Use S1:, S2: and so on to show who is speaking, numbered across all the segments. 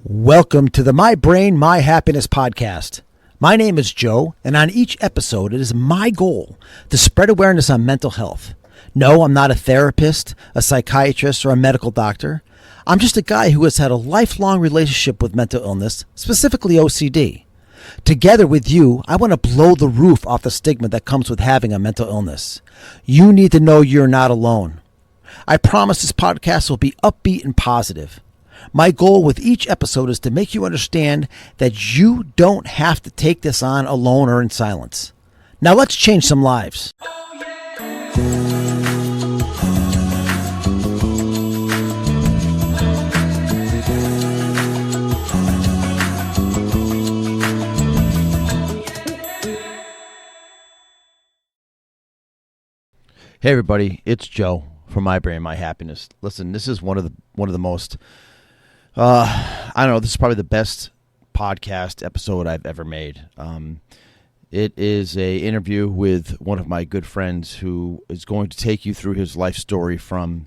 S1: Welcome to the My Brain, My Happiness podcast. My name is Joe, and on each episode, it is my goal to spread awareness on mental health. No, I'm not a therapist, a psychiatrist, or a medical doctor. I'm just a guy who has had a lifelong relationship with mental illness, specifically OCD. Together with you, I want to blow the roof off the stigma that comes with having a mental illness. You need to know you're not alone. I promise this podcast will be upbeat and positive. My goal with each episode is to make you understand that you don't have to take this on alone or in silence. Now let's change some lives. Hey everybody, it's Joe from My Brain, My Happiness. Listen, this is one of the most I don't know, this is probably the best podcast episode I've ever made. It is a interview with one of my good friends who is going to take you through his life story from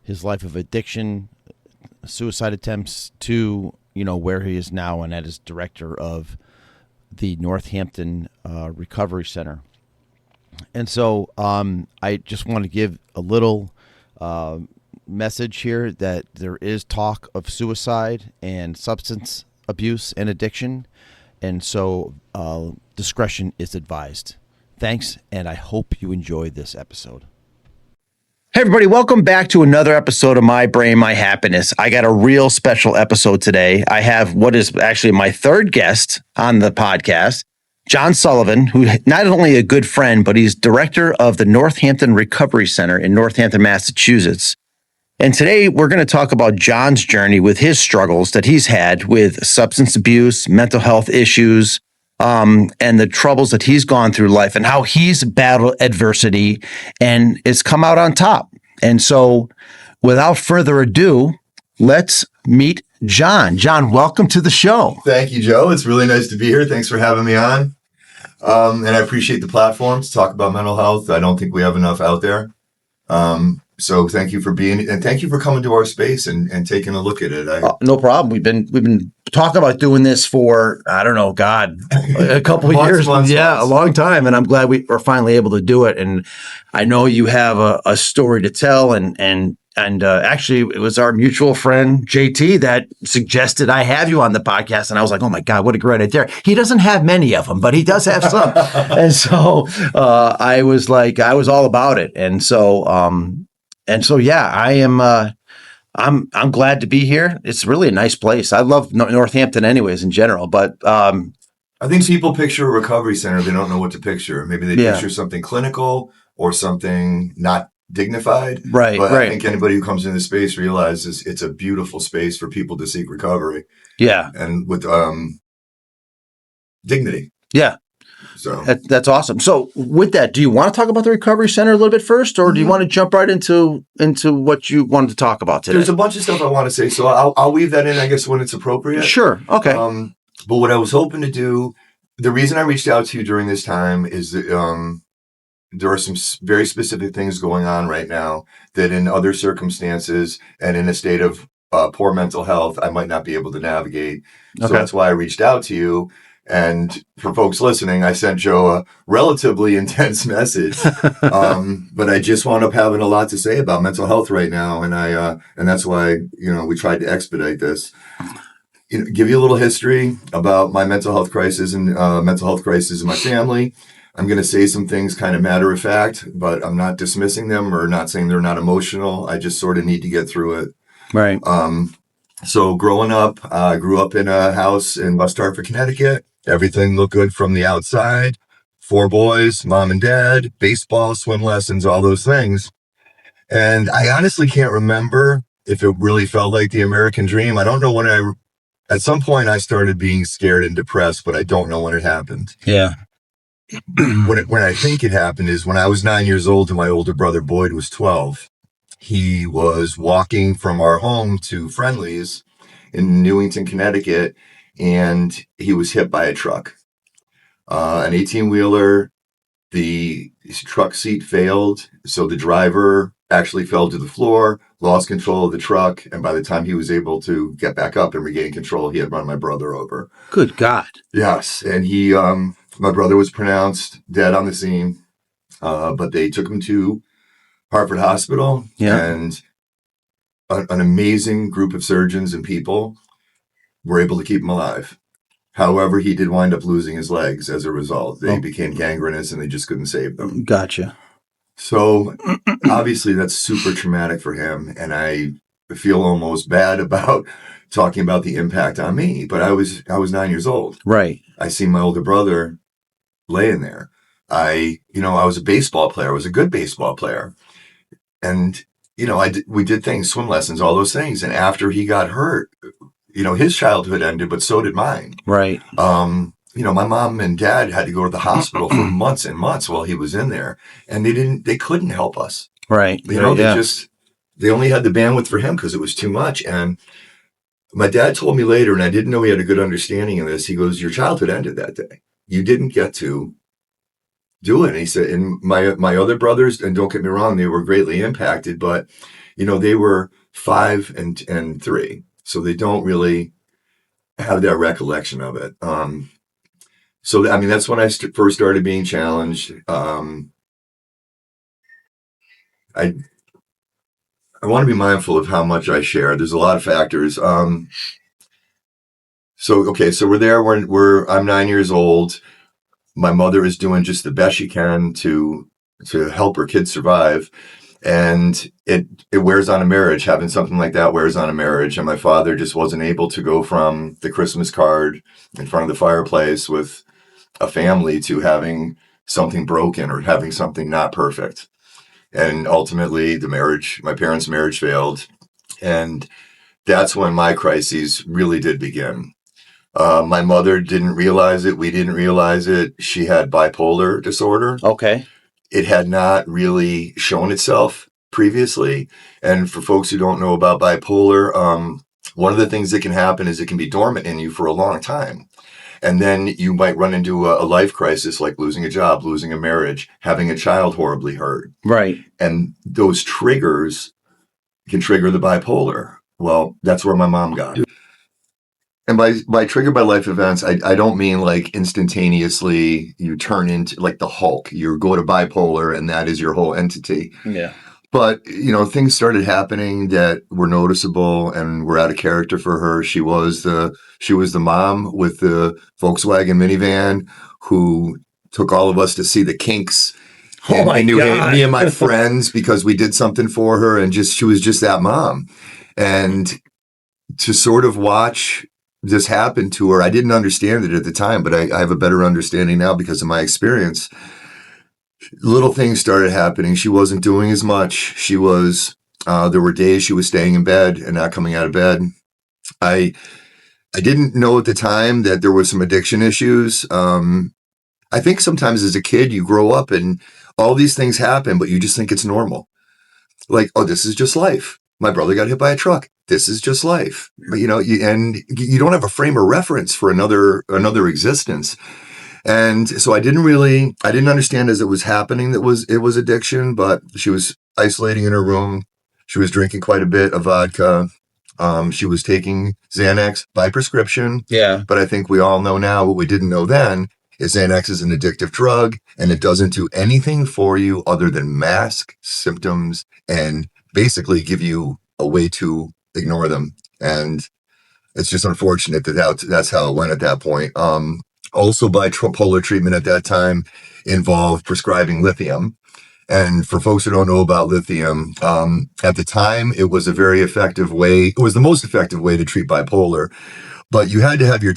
S1: his life of addiction, suicide attempts to, where he is now and as director of the Northampton Recovery Center. And so I just want to give a little message here that there is talk of suicide and substance abuse and addiction, and so discretion is advised. Thanks, and I hope you enjoyed this episode. Hey everybody, welcome back to another episode of My Brain, My Happiness. I got a real special episode today. I have what is actually my third guest on the podcast, John Sullivan, who not only a good friend, but he's director of the Northampton Recovery Center in Northampton, Massachusetts. And today we're going to talk about John's journey with his struggles that he's had with substance abuse, mental health issues, and the troubles that he's gone through life and how he's battled adversity and it's come out on top. And so without further ado, let's meet John. John, welcome to the show.
S2: Thank you, Joe. It's really nice to be here. Thanks for having me on. And I appreciate the platform to talk about mental health. I don't think we have enough out there. So thank you for being, and thank you for coming to our space and taking a look at it.
S1: No problem. We've been talking about doing this for, I don't know, God, a couple of years.
S2: Months.
S1: A long time. And I'm glad we are finally able to do it. And I know you have a story to tell. And actually, it was our mutual friend, JT, that suggested I have you on the podcast. And I was like, oh my God, what a great idea. He doesn't have many of them, but he does have some. And so I was all about it. And so, yeah, I'm glad to be here. It's really a nice place. I love Northampton anyways in general, but
S2: I think people picture a recovery center. They don't know what to picture. Maybe they picture something clinical or something not dignified.
S1: Right.
S2: But I think anybody who comes into the space realizes it's a beautiful space for people to seek recovery.
S1: Yeah.
S2: And with dignity.
S1: Yeah.
S2: So
S1: that's awesome. So with that, do you want to talk about the Recovery Center a little bit first, or do you want to jump right into what you wanted to talk about today?
S2: There's a bunch of stuff I want to say, so I'll weave that in, I guess, when it's appropriate.
S1: Sure. Okay.
S2: But what I was hoping to do, the reason I reached out to you during this time is that there are some very specific things going on right now that in other circumstances and in a state of poor mental health, I might not be able to navigate. So that's why I reached out to you. And for folks listening, I sent Joe a relatively intense message, but I just wound up having a lot to say about mental health right now, and that's why we tried to expedite this. Give you a little history about my mental health crisis and mental health crisis in my family. I'm going to say some things kind of matter of fact, but I'm not dismissing them or not saying they're not emotional. I just sort of need to get through it.
S1: Right.
S2: So growing up, I grew up in a house in West Hartford, Connecticut. Everything looked good from the outside. 4 boys, mom and dad, baseball, swim lessons, all those things. And I honestly can't remember if it really felt like the American dream. I don't know when at some point I started being scared and depressed, but I don't know when it happened.
S1: Yeah.
S2: When I think it happened is when I was 9 years old and my older brother Boyd was 12. He was walking from our home to Friendly's in Newington, Connecticut, and he was hit by a truck. An 18-wheeler, the truck seat failed, so the driver actually fell to the floor, lost control of the truck, and by the time he was able to get back up and regain control, he had run my brother over.
S1: Good God.
S2: Yes, and my brother was pronounced dead on the scene, but they took him to Hartford Hospital, and an amazing group of surgeons and people were able to keep him alive. However, he did wind up losing his legs as a result. They became gangrenous and they just couldn't save them.
S1: Gotcha.
S2: So obviously that's super traumatic for him. And I feel almost bad about talking about the impact on me, but I was 9 years old.
S1: Right.
S2: I seen my older brother laying there. I was a baseball player. I was a good baseball player. And, we did things, swim lessons, all those things. And after he got hurt, his childhood ended, but so did mine.
S1: Right.
S2: My mom and dad had to go to the hospital for months and months while he was in there, and they couldn't help us.
S1: Right.
S2: They only had the bandwidth for him because it was too much. And my dad told me later, and I didn't know he had a good understanding of this. He goes, "Your childhood ended that day. You didn't get to do it." And he said, and my other brothers, and don't get me wrong, they were greatly impacted, but they were 5 and 3. So they don't really have that recollection of it. That's when I first started being challenged. I want to be mindful of how much I share. There's a lot of factors. So we're there. I'm 9 years old. My mother is doing just the best she can to help her kids survive. And it wears on a marriage. Having something like that wears on a marriage. And my father just wasn't able to go from the Christmas card in front of the fireplace with a family to having something broken or having something not perfect. And ultimately my parents' marriage failed. And that's when my crises really did begin. My mother didn't realize it. We didn't realize it. She had bipolar disorder.
S1: Okay.
S2: It had not really shown itself previously. And for folks who don't know about bipolar, one of the things that can happen is it can be dormant in you for a long time. And then you might run into a life crisis like losing a job, losing a marriage, having a child horribly hurt.
S1: Right.
S2: And those triggers can trigger the bipolar. Well, that's where my mom got it. And by triggered by life events, I don't mean like instantaneously you turn into like the Hulk. You go to bipolar and that is your whole entity.
S1: Yeah.
S2: But, things started happening that were noticeable and were out of character for her. She was the mom with the Volkswagen minivan who took all of us to see the Kinks.
S1: Oh my God.
S2: Me and my friends, because we did something for her, and she was just that mom. And to sort of watch this happened to her, I didn't understand it at the time, but I have a better understanding now because of my experience. Little things started happening. She wasn't doing as much. She was, there were days she was staying in bed and not coming out of bed. I didn't know at the time that there was some addiction issues. I think sometimes as a kid, you grow up and all these things happen, but you just think it's normal. Like, oh, this is just life. My brother got hit by a truck. This is just life. But, you don't have a frame of reference for another existence. And so I didn't understand as it was happening that it was addiction, but she was isolating in her room. She was drinking quite a bit of vodka. She was taking Xanax by prescription.
S1: Yeah.
S2: But I think we all know now what we didn't know then is Xanax is an addictive drug and it doesn't do anything for you other than mask symptoms and basically give you a way to ignore them. And it's just unfortunate that that's how it went at that point. Also, bipolar treatment at that time involved prescribing lithium. And for folks who don't know about lithium, at the time, it was a very effective way. It was the most effective way to treat bipolar. But you had to have your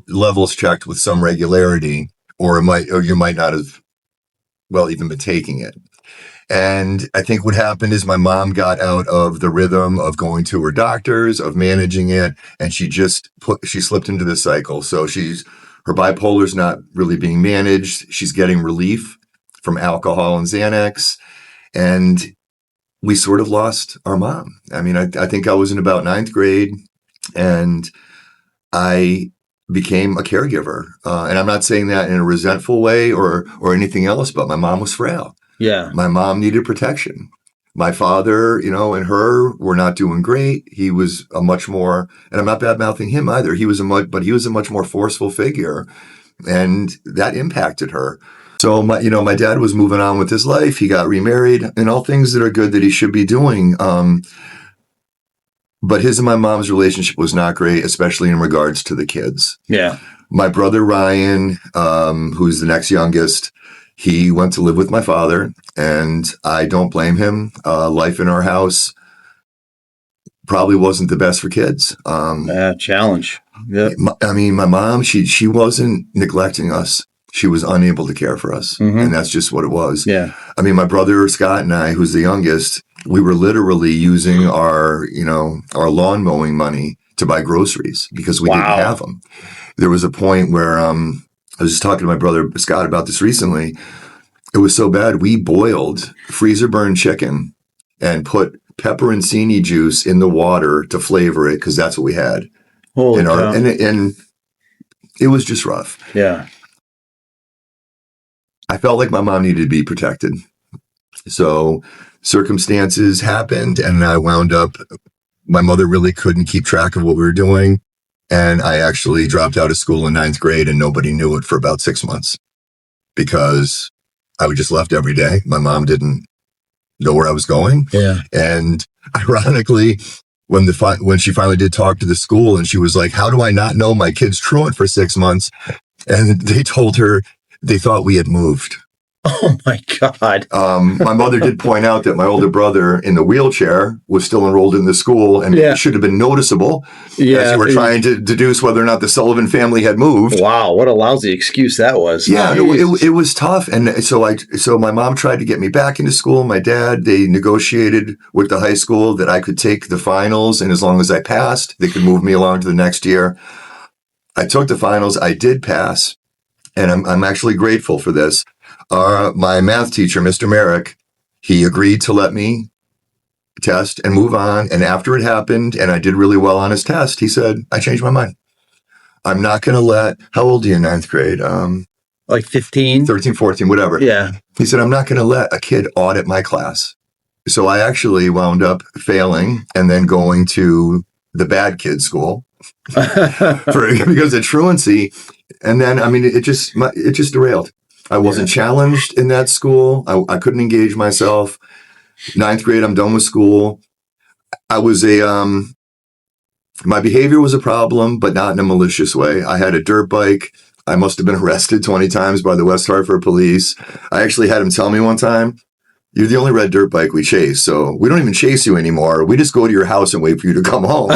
S2: levels checked with some regularity, or you might not have, even been taking it. And I think what happened is my mom got out of the rhythm of going to her doctors, of managing it, and she slipped into the cycle. So her bipolar's not really being managed. She's getting relief from alcohol and Xanax, and we sort of lost our mom. I mean, I think I was in about 9th grade, and I became a caregiver. And I'm not saying that in a resentful way or anything else, but my mom was frail.
S1: Yeah.
S2: My mom needed protection. My father, and her were not doing great. He was a much more, and I'm not bad mouthing him either. He was a much more forceful figure, and that impacted her. So my dad was moving on with his life. He got remarried, and all things that are good that he should be doing. But his and my mom's relationship was not great, especially in regards to the kids.
S1: Yeah.
S2: My brother Ryan, who's the next youngest, he went to live with my father, and I don't blame him. Life in our house probably wasn't the best for kids.
S1: Challenge. Yeah.
S2: My mom, she wasn't neglecting us. She was unable to care for us.
S1: Mm-hmm.
S2: And that's just what it was.
S1: Yeah.
S2: My brother Scott and I, who's the youngest, we were literally using our lawn mowing money to buy groceries because we didn't have them. There was a point where, I was just talking to my brother Scott about this recently. It was so bad, we boiled freezer burned chicken and put pepperoncini juice in the water to flavor it because that's what we had. And it was just rough.
S1: Yeah.
S2: I felt like my mom needed to be protected. So circumstances happened, and I wound up, my mother really couldn't keep track of what we were doing. And I actually dropped out of school in 9th grade, and nobody knew it for about 6 months because I would just left every day. My mom didn't know where I was going.
S1: Yeah.
S2: And ironically, when she finally did talk to the school, and she was like, "How do I not know my kid's truant for 6 months?" And they told her they thought we had moved.
S1: Oh my God.
S2: My mother did point out that my older brother in the wheelchair was still enrolled in the school, and it should have been noticeable as you were trying to deduce whether or not the Sullivan family had moved.
S1: Wow, what a lousy excuse that was.
S2: Yeah, it was tough. And so my mom tried to get me back into school. My dad, they negotiated with the high school that I could take the finals, and as long as I passed, they could move me along to the next year. I took the finals. I did pass, and I'm actually grateful for this. My math teacher, Mr. Merrick, he agreed to let me test and move on. And after it happened and I did really well on his test, he said, "I changed my mind. I'm not going to let," how old are you in 9th grade?
S1: Like 15?
S2: 13, 14, whatever.
S1: Yeah.
S2: He said, "I'm not going to let a kid audit my class." So I actually wound up failing and then going to the bad kid school because of truancy. And then, it just derailed. I wasn't challenged in that school. I couldn't engage myself. 9th grade, I'm done with school. I was my behavior was a problem, but not in a malicious way. I had a dirt bike. I must have been arrested 20 times by the West Hartford police. I actually had him tell me one time, "You're the only red dirt bike we chase, so we don't even chase you anymore. We just go to your house and wait for you to come home."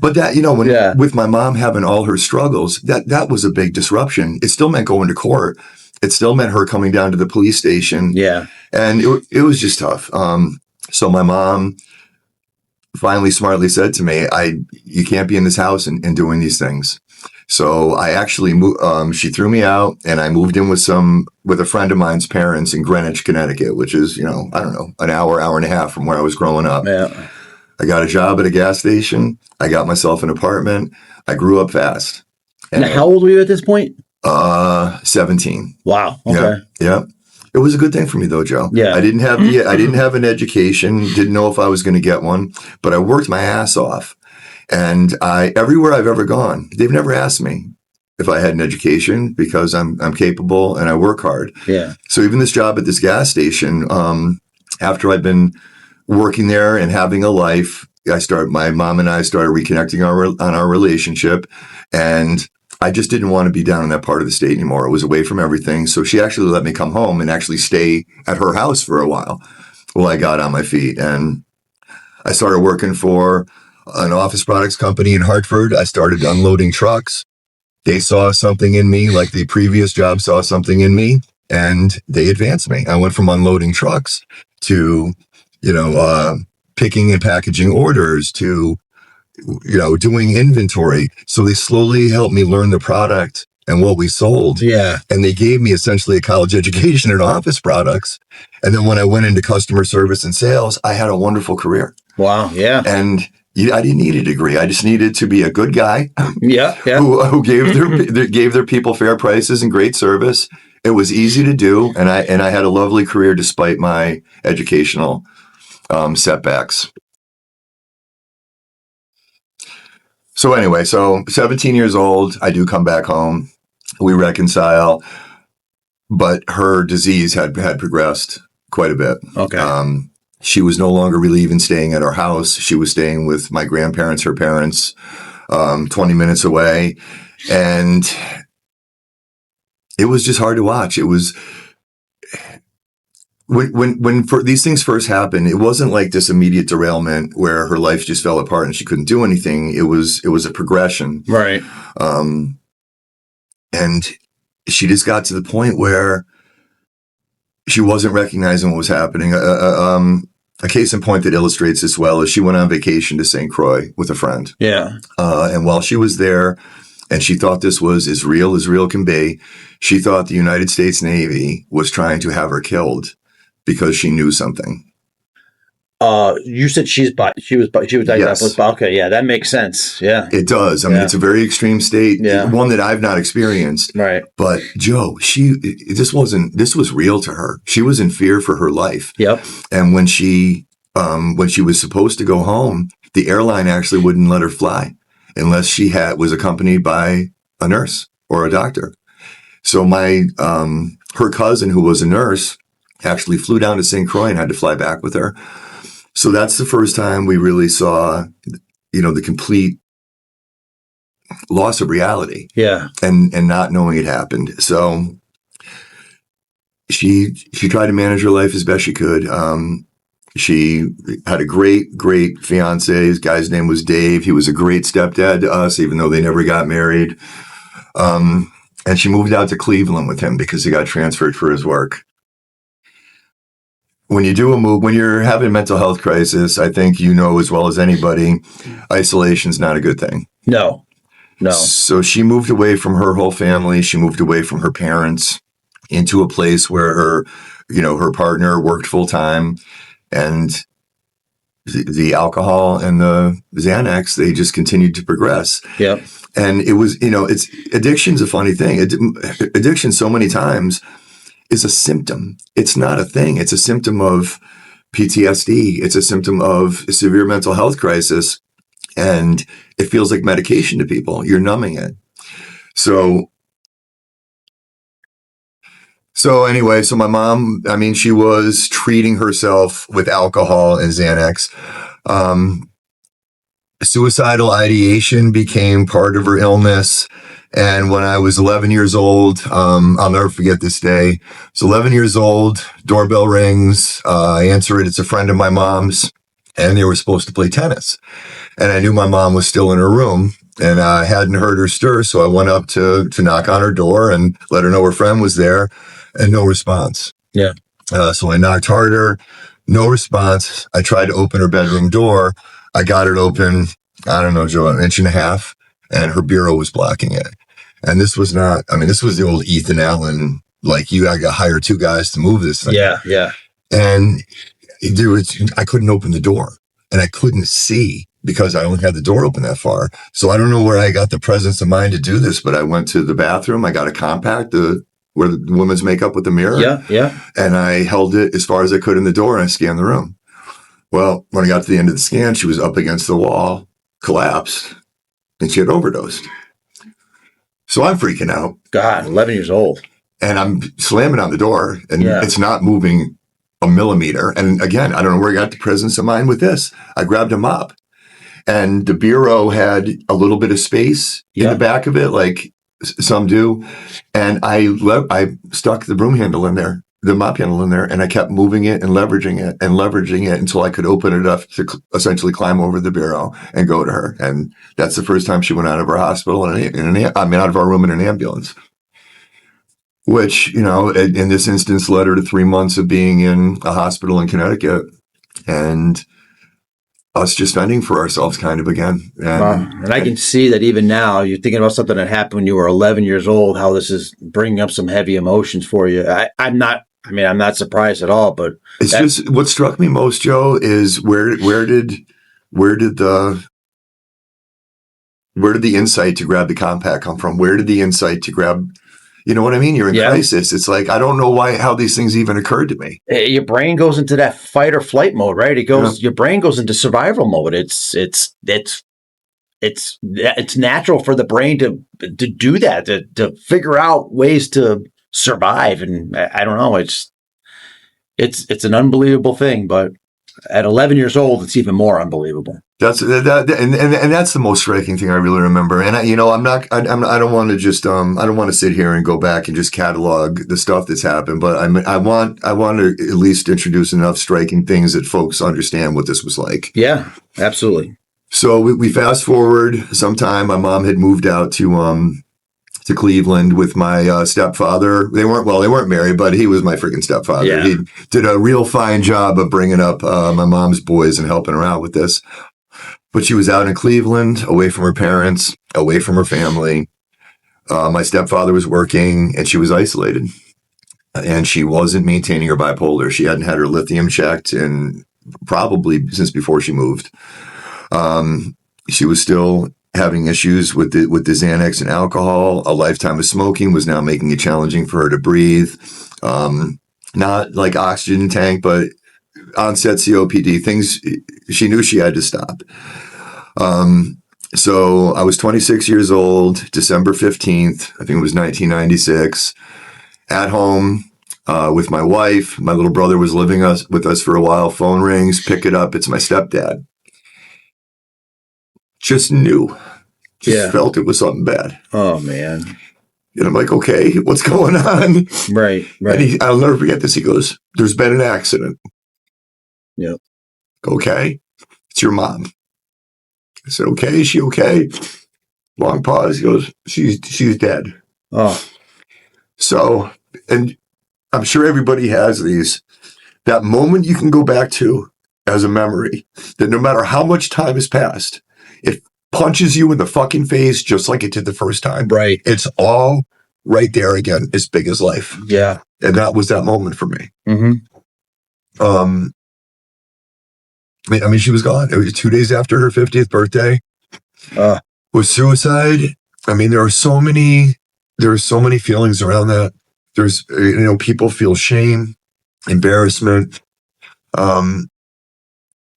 S2: But that, with my mom having all her struggles, that was a big disruption. It still meant going to court. It still meant her coming down to the police station.
S1: Yeah.
S2: And it was just tough. So my mom finally smartly said to me, "You can't be in this house and doing these things." So I actually she threw me out, and I moved in with a friend of mine's parents in Greenwich, Connecticut, which is, I don't know, an hour and a half from where I was growing up.
S1: Yeah.
S2: I got a job at a gas station. I got myself an apartment. I grew up fast.
S1: And how old were you at this point?
S2: 17.
S1: Wow. Okay.
S2: Yeah. It was a good thing for me though, Joe.
S1: Yeah.
S2: I didn't have an education, didn't know if I was going to get one, but I worked my ass off. And everywhere I've ever gone, they've never asked me if I had an education because I'm capable and I work hard.
S1: Yeah.
S2: So even this job at this gas station, after I've been working there and having a life, my mom and I started reconnecting on our relationship, and I just didn't want to be down in that part of the state anymore. It was away from everything. So she actually let me come home and actually stay at her house for a while I got on my feet. And I started working for an office products company in Hartford. I started unloading trucks. They saw something in me, like the previous job saw something in me, and they advanced me. I went from unloading trucks to, picking and packaging orders to, doing inventory. So they slowly helped me learn the product and what we sold.
S1: Yeah.
S2: And they gave me essentially a college education in office products. And then when I went into customer service and sales, I had a wonderful career.
S1: Wow. Yeah.
S2: And I didn't need a degree. I just needed to be a good guy.
S1: Yeah.
S2: Who gave their people fair prices and great service. It was easy to do. And I had a lovely career despite my educational setbacks. So anyway, so 17 years old, I do come back home. We reconcile, but her disease had progressed quite a bit.
S1: Okay.
S2: She was no longer really even staying at our house. She was staying with my grandparents, her parents, 20 minutes away. And it was just hard to watch. It was when these things first happened, it wasn't like this immediate derailment where her life just fell apart and she couldn't do anything. It was a progression.
S1: Right.
S2: And she just got to the point where she wasn't recognizing what was happening. A case in point that illustrates this well is she went on vacation to St. Croix with a friend.
S1: Yeah.
S2: And while she was there, and she thought this was as real can be, she thought the United States Navy was trying to have her killed because she knew something.
S1: You said she was diagnosed
S2: Yes.
S1: with, okay, yeah, that makes sense. Yeah.
S2: It does. I mean, it's a very extreme state, one that I've not experienced.
S1: Right.
S2: But Joe, this was real to her. She was in fear for her life.
S1: Yep.
S2: And when she was supposed to go home, the airline actually wouldn't let her fly unless she was accompanied by a nurse or a doctor. So her cousin, who was a nurse, actually flew down to St. Croix and had to fly back with her. So that's the first time we really saw, the complete loss of reality.
S1: Yeah.
S2: And not knowing it happened. So she tried to manage her life as best she could. She had a great fiance. His guy's name was Dave. He was a great stepdad to us, even though they never got married. And she moved out to Cleveland with him because he got transferred for his work. When you do a move, when you're having a mental health crisis, I think you know as well as anybody, isolation's not a good thing.
S1: No.
S2: So she moved away from her whole family. She moved away from her parents into a place where her partner worked full time, and the alcohol and the Xanax, they just continued to progress.
S1: Yep.
S2: And it was, addiction's a funny thing. Addiction so many times is a symptom. It's not a thing. It's a symptom of PTSD. It's a symptom of a severe mental health crisis. And it feels like medication to people. You're numbing it. So anyway, so my mom, she was treating herself with alcohol and Xanax. Suicidal ideation became part of her illness. And when I was 11 years old, I'll never forget this day. So 11 years old, doorbell rings. I answer it. It's a friend of my mom's, and they were supposed to play tennis. And I knew my mom was still in her room, and I hadn't heard her stir. So I went up to knock on her door and let her know her friend was there, and no response.
S1: Yeah.
S2: So I knocked harder, no response. I tried to open her bedroom door. I got it open, I don't know, Joe, an inch and a half, and her bureau was blocking it. And this was this was the old Ethan Allen, I got to hire two guys to move this thing.
S1: Yeah, yeah.
S2: And I couldn't open the door, and I couldn't see because I only had the door open that far. So I don't know where I got the presence of mind to do this, but I went to the bathroom. I got a compact, where the women's makeup with the mirror.
S1: Yeah, yeah.
S2: And I held it as far as I could in the door, and I scanned the room. Well, when I got to the end of the scan, she was up against the wall, collapsed, and she had overdosed. So I'm freaking out.
S1: God, 11 years old.
S2: And I'm slamming on the door, and it's not moving a millimeter. And again, I don't know where I got the presence of mind with this. I grabbed a mop, and the bureau had a little bit of space in the back of it, like some do. And I stuck the broom handle in there, the mop handle in there, and I kept moving it and leveraging it until I could open it up to essentially climb over the bureau and go to her. And that's the first time she went out of our hospital out of our room in an ambulance, which, in this instance led her to 3 months of being in a hospital in Connecticut and us just fending for ourselves kind of again.
S1: And I can see that even now you're thinking about something that happened when you were 11 years old, how this is bringing up some heavy emotions for you. I'm not surprised at all, but
S2: it's just what struck me most, Joe, is where did the insight to grab the compact come from? Where did the insight to grab, You know what I mean? You're in
S1: Yeah.
S2: crisis. It's like, I don't know how these things even occurred to me.
S1: Your brain goes into that fight or flight mode, right? Your brain goes into survival mode. It's natural for the brain to do that, to figure out ways to survive. And I don't know, it's an unbelievable thing, but at 11 years old, it's even more unbelievable.
S2: That's and that's the most striking thing I really remember. And I don't want to just I don't want to sit here and go back and just catalog the stuff that's happened, but I want to at least introduce enough striking things that folks understand what this was like.
S1: Yeah, absolutely.
S2: So we fast forward sometime. My mom had moved out to Cleveland with my stepfather. They weren't married, but he was my freaking stepfather.
S1: Yeah.
S2: He did a real fine job of bringing up my mom's boys and helping her out with this. But she was out in Cleveland, away from her parents, away from her family. My stepfather was working, and she was isolated. And she wasn't maintaining her bipolar. She hadn't had her lithium checked in probably since before she moved. She was still having issues with the Xanax and alcohol. A lifetime of smoking was now making it challenging for her to breathe. Not like oxygen tank, but onset COPD, things she knew she had to stop. So I was 26 years old, December 15th, I think it was 1996, at home with my wife. My little brother was living with us for a while. Phone rings, pick it up. It's my stepdad. Just knew. Felt it was something bad.
S1: Oh, man.
S2: And I'm like, okay, what's going on?
S1: Right.
S2: And I'll never forget this. He goes, there's been an accident.
S1: Yep.
S2: Okay. It's your mom. I said, okay, is she okay? Long pause. He goes, she's dead.
S1: Oh.
S2: So, and I'm sure everybody has that moment you can go back to as a memory, that no matter how much time has passed, it punches you in the fucking face just like it did the first time.
S1: Right.
S2: It's all right there again, as big as life.
S1: Yeah.
S2: And that was that moment for me.
S1: Mm-hmm.
S2: I mean, she was gone. It was 2 days after her 50th birthday. Was suicide. I mean, there are so many feelings around that. There's, people feel shame, embarrassment. I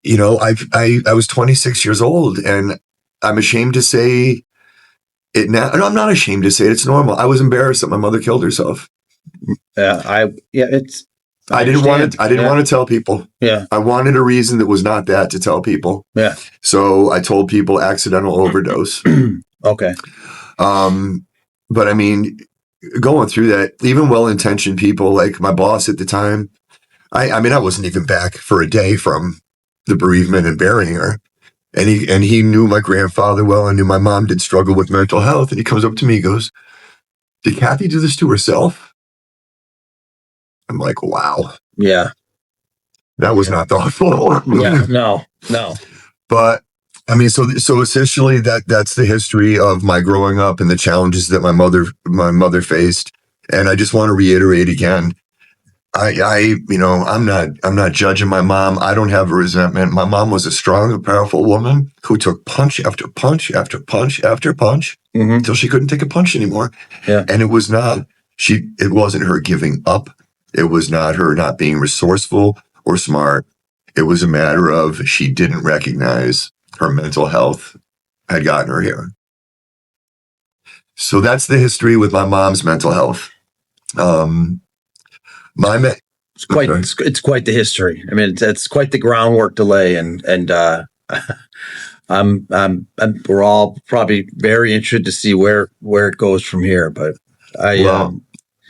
S2: was 26 years old, and I'm ashamed to say it now. No, I'm not ashamed to say it. It's normal. I was embarrassed that my mother killed herself.
S1: I
S2: didn't want to tell people.
S1: Yeah.
S2: I wanted a reason that was not that to tell people.
S1: Yeah.
S2: So I told people accidental overdose.
S1: Okay.
S2: But I mean, going through that, even well-intentioned people like my boss at the time, I wasn't even back for a day from the bereavement and burying her. And he knew my grandfather well and knew my mom did struggle with mental health. And he comes up to me, he goes, did Kathy do this to herself? I'm like, wow.
S1: Yeah.
S2: That was not thoughtful.
S1: Yeah. No.
S2: But I mean, so essentially that's the history of my growing up and the challenges that my mother faced. And I just want to reiterate again, I'm not judging my mom. I don't have a resentment. My mom was a strong and powerful woman who took punch after punch after punch after punch until she couldn't take a punch anymore.
S1: Yeah.
S2: And it wasn't her giving up. It was not her not being resourceful or smart. It was a matter of she didn't recognize her mental health had gotten her here. So that's the history with my mom's mental health.
S1: It's quite the history. I mean, it's quite the groundwork to lay, and we're all probably very interested to see where it goes from here. But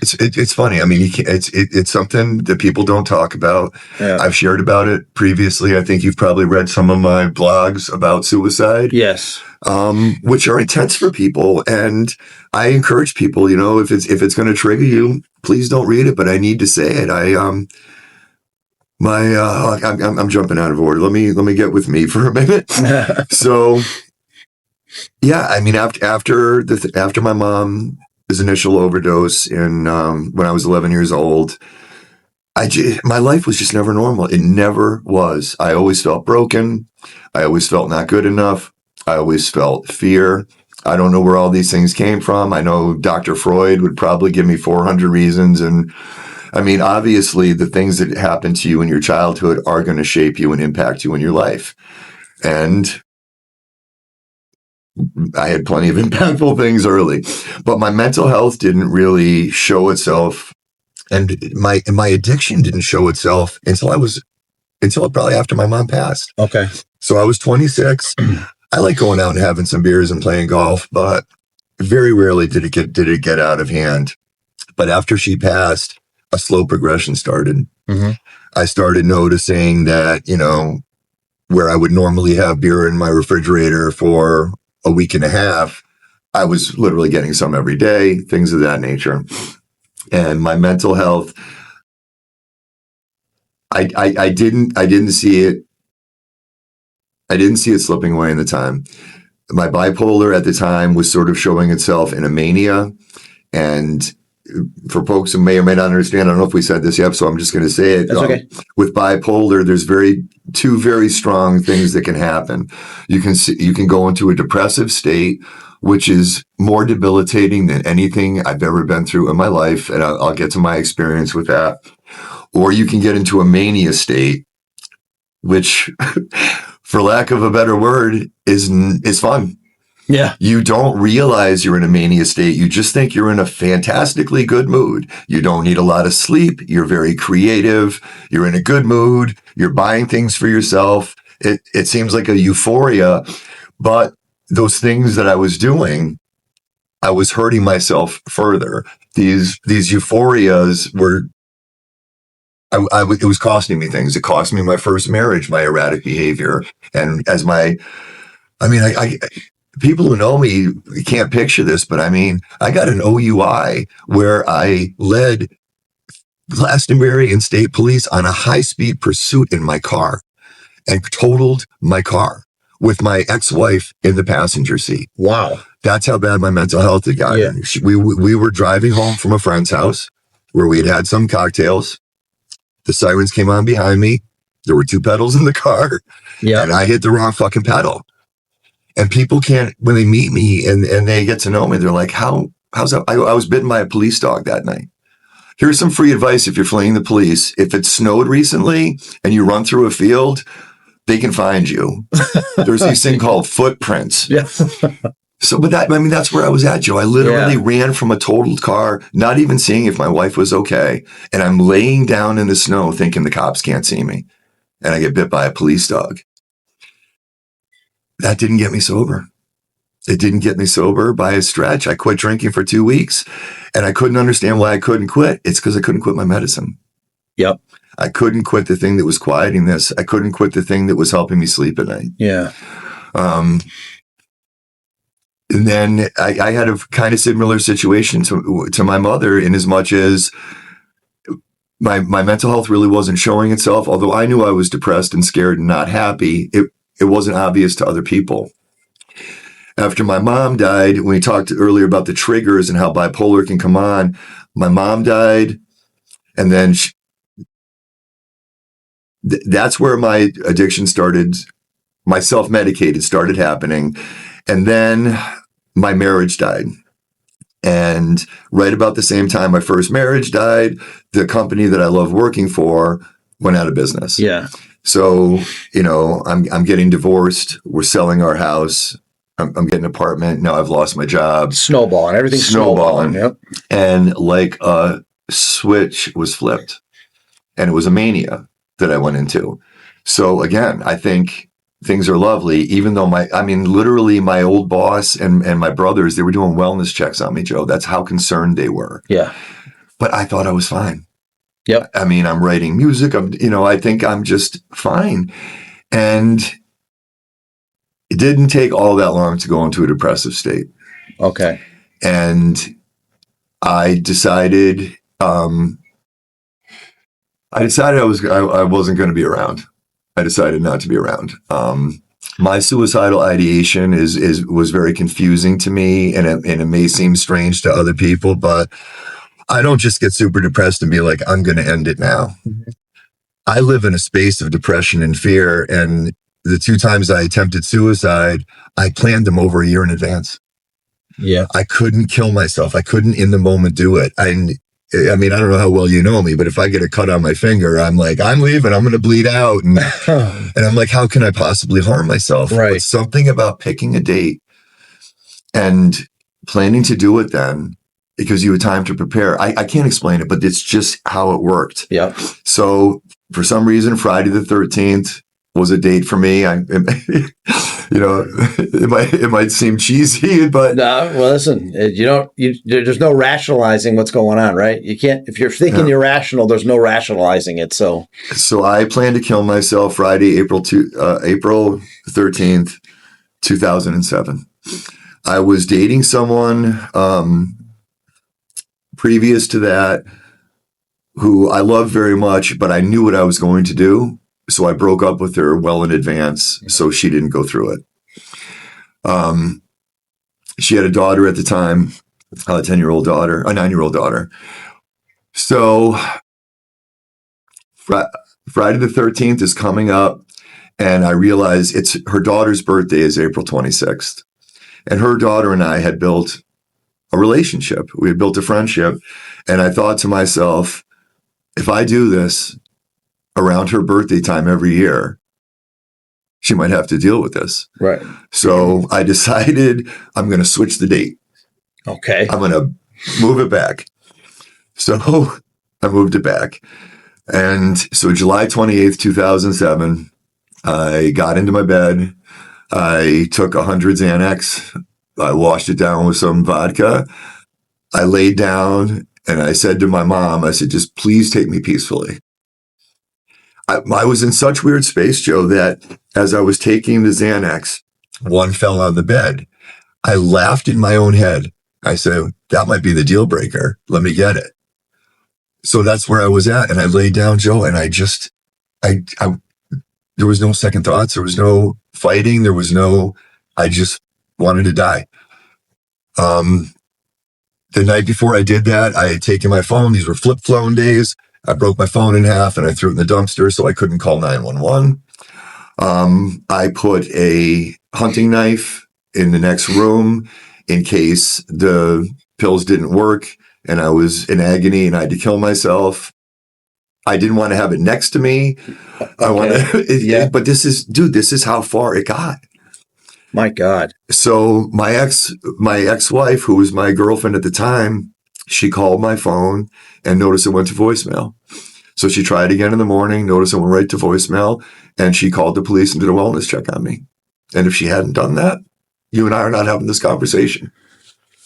S2: it's funny. I mean, it's something that people don't talk about.
S1: Yeah.
S2: I've shared about it previously. I think you've probably read some of my blogs about suicide.
S1: Yes.
S2: Which are intense for people. And I encourage people, if it's going to trigger you, please don't read it, but I need to say it. I'm jumping out of order. Let me get with me for a minute. So yeah, I mean, after my mom's initial overdose when I was 11 years old, my life was just never normal. It never was. I always felt broken. I always felt not good enough. I always felt fear. I don't know where all these things came from. I know Dr. Freud would probably give me 400 reasons. And I mean, obviously, the things that happen to you in your childhood are going to shape you and impact you in your life. And I had plenty of impactful things early, but my mental health didn't really show itself. And my addiction didn't show itself until probably after my mom passed.
S1: Okay.
S2: So I was 26. I like going out and having some beers and playing golf, but very rarely did it get out of hand. But after she passed, a slow progression started.
S1: Mm-hmm.
S2: I started noticing that, where I would normally have beer in my refrigerator for a week and a half, I was literally getting some every day, things of that nature. And my mental health, I didn't see it. I didn't see it slipping away in the time. My bipolar at the time was sort of showing itself in a mania. And for folks who may or may not understand, I don't know if we said this yet, so I'm just going to say it.
S1: That's okay.
S2: With bipolar, there's two very strong things that can happen. You can go into a depressive state, which is more debilitating than anything I've ever been through in my life. And I'll get to my experience with that. Or you can get into a mania state, which, for lack of a better word, is fun.
S1: Yeah.
S2: You don't realize you're in a mania state. You just think you're in a fantastically good mood. You don't need a lot of sleep. You're very creative. You're in a good mood. You're buying things for yourself. It seems like a euphoria, but those things that I was doing, I was hurting myself further. These euphorias were, it was costing me things. It cost me my first marriage, my erratic behavior. And people who know me can't picture this, but I mean, I got an OUI where I led Glastonbury and State Police on a high-speed pursuit in my car and totaled my car with my ex-wife in the passenger seat.
S1: Wow.
S2: That's how bad my mental health had gotten. Yeah. We were driving home from a friend's house where we had some cocktails. The sirens came on behind me. There were 2 pedals in the car. Yeah. And I hit the wrong fucking pedal. And people can't, when they meet me and they get to know me, they're like, how's that? I was bitten by a police dog that night. Here's some free advice if you're fleeing the police. If it snowed recently and you run through a field, they can find you. There's these thing called footprints.
S1: Yeah.
S2: So, but that's where I was at, Joe. I literally ran from a totaled car, not even seeing if my wife was okay. And I'm laying down in the snow thinking the cops can't see me. And I get bit by a police dog. That didn't get me sober. It didn't get me sober by a stretch. I quit drinking for 2 weeks and I couldn't understand why I couldn't quit. It's because I couldn't quit my medicine.
S1: Yep.
S2: I couldn't quit the thing that was quieting this. I couldn't quit the thing that was helping me sleep at night.
S1: Yeah.
S2: And then I had a kind of similar situation to my mother in as much as my mental health really wasn't showing itself. Although I knew I was depressed and scared and not happy, it wasn't obvious to other people. After my mom died, when we talked earlier about the triggers and how bipolar can come on, my mom died. And then that's where my addiction started. My self-medicated started happening. And then my marriage died. And right about the same time my first marriage died, the company that I love working for went out of business.
S1: Yeah.
S2: So, I'm getting divorced. We're selling our house. I'm getting an apartment. Now I've lost my job.
S1: Snowballing. Everything's snowballing. Yep.
S2: And like a switch was flipped. And it was a mania that I went into. So again, I think things are lovely, even though literally my old boss and my brothers, they were doing wellness checks on me, Joe. That's how concerned they were.
S1: Yeah.
S2: But I thought I was fine.
S1: Yep.
S2: I'm writing music. I think I'm just fine. And it didn't take all that long to go into a depressive state.
S1: Okay.
S2: And I decided, I wasn't going to be around. I decided not to be around. My suicidal ideation was very confusing to me, and it may seem strange to other people, but I don't just get super depressed and be like, I'm going to end it now. Mm-hmm. I live in a space of depression and fear. And the 2 times I attempted suicide, I planned them over a year in advance.
S1: Yeah.
S2: I couldn't kill myself. I couldn't in the moment do it. I mean, I don't know how well you know me, but if I get a cut on my finger, I'm like, I'm leaving. I'm going to bleed out. And I'm like, how can I possibly harm myself?
S1: Right.
S2: But something about picking a date and planning to do it then, because you had time to prepare. I can't explain it, but it's just how it worked.
S1: Yeah.
S2: So for some reason, Friday the 13th was a date for me. It might seem cheesy, but
S1: no. Well, listen, there's no rationalizing what's going on, right? You can't, if you're thinking you're rational, there's no rationalizing it. So
S2: I planned to kill myself Friday, April 13th, 2007. I was dating someone previous to that who I loved very much, but I knew what I was going to do. So I broke up with her well in advance so she didn't go through it. She had a daughter at the time, a 9-year-old daughter. So Friday the 13th is coming up, and I realize her daughter's birthday is April 26th. And her daughter and I had built a relationship. We had built a friendship. And I thought to myself, if I do this around her birthday time every year, she might have to deal with this.
S1: Right.
S2: So I decided I'm going to switch the date.
S1: Okay.
S2: I'm going to move it back. So I moved it back. And so July 28th, 2007, I got into my bed. I took 100 Xanax. I washed it down with some vodka. I laid down and I said to my mom, I said, just please take me peacefully. I was in such weird space, Joe, that as I was taking the Xanax, one fell on the bed. I laughed in my own head. I said, that might be the deal breaker. Let me get it. So that's where I was at. And I laid down, Joe, and I there was no second thoughts. There was no fighting. I just wanted to die. The night before I did that, I had taken my phone. These were flip phone days. I broke my phone in half and I threw it in the dumpster so I couldn't call 911. I put a hunting knife in the next room in case the pills didn't work and I was in agony and I had to kill myself. I didn't want to have it next to me.
S1: Okay.
S2: But this is how far it got.
S1: My God.
S2: So my ex-wife, who was my girlfriend at the time, she called my phone and noticed it went to voicemail. So she tried again in the morning, noticed it went right to voicemail, and she called the police and did a wellness check on me. And if she hadn't done that, you and I are not having this conversation.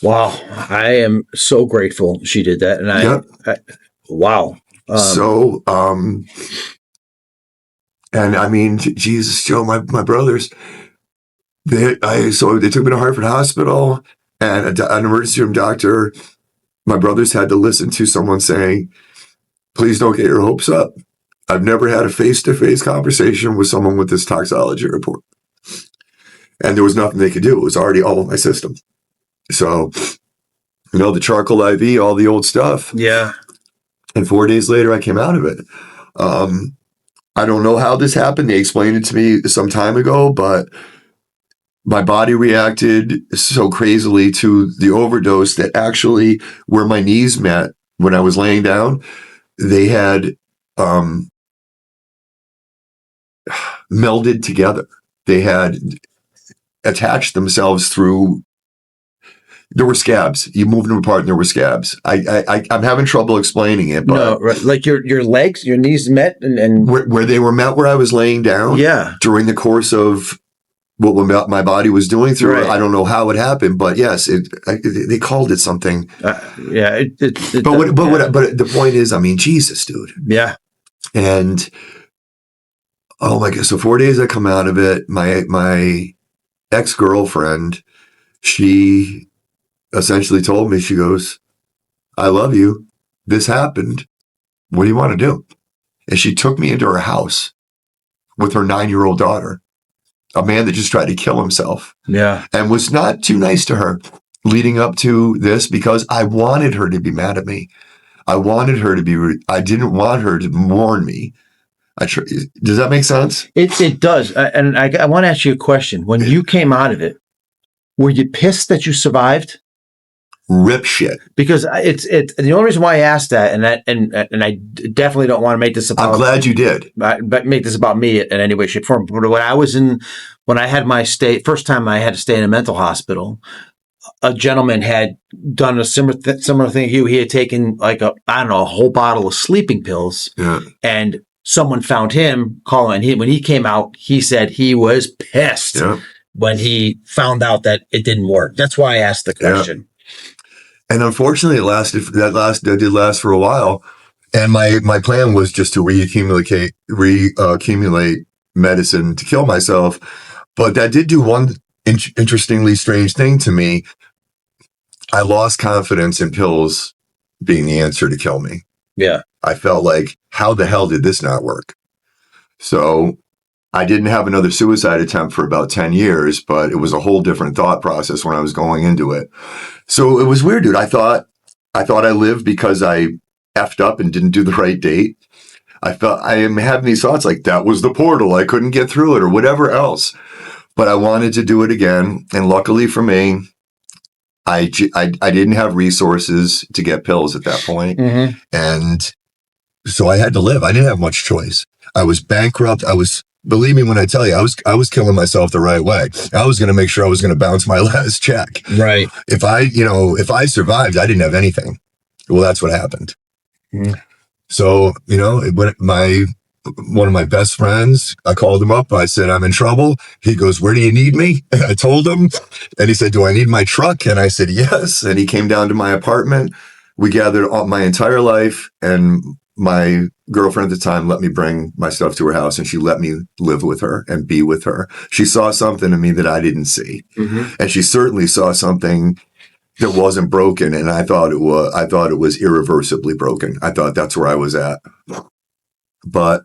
S1: Wow. I am so grateful she did that. And wow.
S2: And I mean, Jesus, Joe, my brothers, they took me to Hartford Hospital, and an emergency room doctor, my brothers had to listen to someone saying, please don't get your hopes up. I've never had a face-to-face conversation with someone with this toxicology report. And there was nothing they could do. It was already all in my system. So, the charcoal IV, all the old stuff.
S1: Yeah.
S2: And 4 days later, I came out of it. I don't know how this happened. They explained it to me some time ago, but my body reacted so crazily to the overdose that actually where my knees met when I was laying down, they had melded together. They had attached themselves through. There were scabs. You moved them apart, and there were scabs. I'm having trouble explaining it, but
S1: no, right. Like your legs, your knees met, and
S2: where they were met, where I was laying down.
S1: Yeah. During
S2: the course of what my body was doing through it. I don't know how it happened, but yes, they called it something.
S1: But
S2: the point is, I mean, Jesus, dude.
S1: Yeah.
S2: And oh my God, so 4 days I come out of it. My ex-girlfriend, she essentially told me, she goes, I love you. This happened. What do you want to do? And she took me into her house with her 9-year-old daughter, a man that just tried to kill himself.
S1: Yeah.
S2: And was not too nice to her leading up to this because I wanted her to be mad at me. I didn't want her to mourn me. Does that make sense?
S1: It does. And I want to ask you a question. When you came out of it, were you pissed that you survived?
S2: rip shit.
S1: Because it's the only reason why I asked that, and I definitely don't want to make this about.
S2: I'm glad you did.
S1: But make this about me in any way, shape, form. But when I had my first time I had to stay in a mental hospital, a gentleman had done a similar thing. He had taken like a whole bottle of sleeping pills, and someone found him calling. When he came out, he said he was pissed when he found out that it didn't work. That's why I asked the question.
S2: Yeah. And unfortunately, that did last for a while. And my plan was just to reaccumulate medicine to kill myself. But that did do one interestingly strange thing to me. I lost confidence in pills being the answer to kill me.
S1: Yeah.
S2: I felt like, how the hell did this not work? So I didn't have another suicide attempt for about 10 years, but it was a whole different thought process when I was going into it. So it was weird, dude. I thought I lived because I effed up and didn't do the right date. I am having these thoughts like that was the portal. I couldn't get through it or whatever else, but I wanted to do it again. And luckily for me, I didn't have resources to get pills at that point.
S1: Mm-hmm.
S2: And so I had to live. I didn't have much choice. I was bankrupt. Believe me when I tell you, I was killing myself the right way. I was going to make sure I was going to bounce my last check.
S1: Right.
S2: If I survived, I didn't have anything. Well, that's what happened.
S1: Mm.
S2: So, one of my best friends, I called him up. I said, I'm in trouble. He goes, where do you need me? I told him. And he said, do I need my truck? And I said, yes. And he came down to my apartment. We gathered all my entire life, and my girlfriend at the time let me bring my stuff to her house, and she let me live with her and be with her. She saw something in me that I didn't see.
S1: Mm-hmm.
S2: And she certainly saw something that wasn't broken. And I thought it was irreversibly broken. I thought that's where I was at. But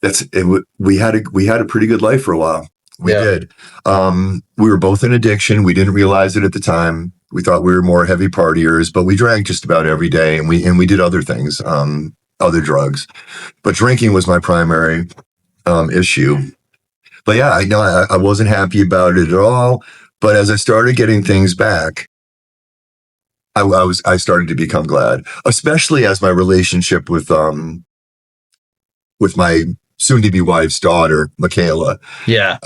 S2: that's it. We had a pretty good life for a while. We did. We were both in addiction. We didn't realize it at the time. We thought we were more heavy partiers, but we drank just about every day, and we did other things, other drugs. But drinking was my primary issue. But yeah, I know I wasn't happy about it at all. But as I started getting things back, I started to become glad, especially as my relationship with my soon-to-be wife's daughter, Michaela.
S1: Yeah.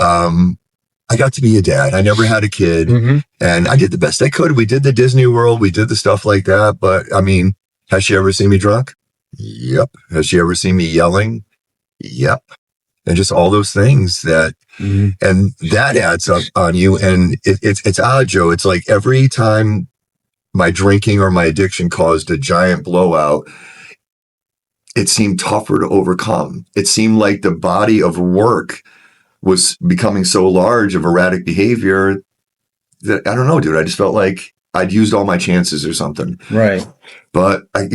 S2: I got to be a dad. I never had a kid,
S1: mm-hmm.
S2: and I did the best I could. We did the Disney World. We did the stuff like that. But I mean, has she ever seen me drunk? Yep. Has she ever seen me yelling? Yep. And just all those things and that adds up on you. And it's odd, Joe. It's like every time my drinking or my addiction caused a giant blowout, it seemed tougher to overcome. It seemed like the body of work was becoming so large of erratic behavior that, I don't know, dude, I just felt like I'd used all my chances or something.
S1: Right.
S2: But I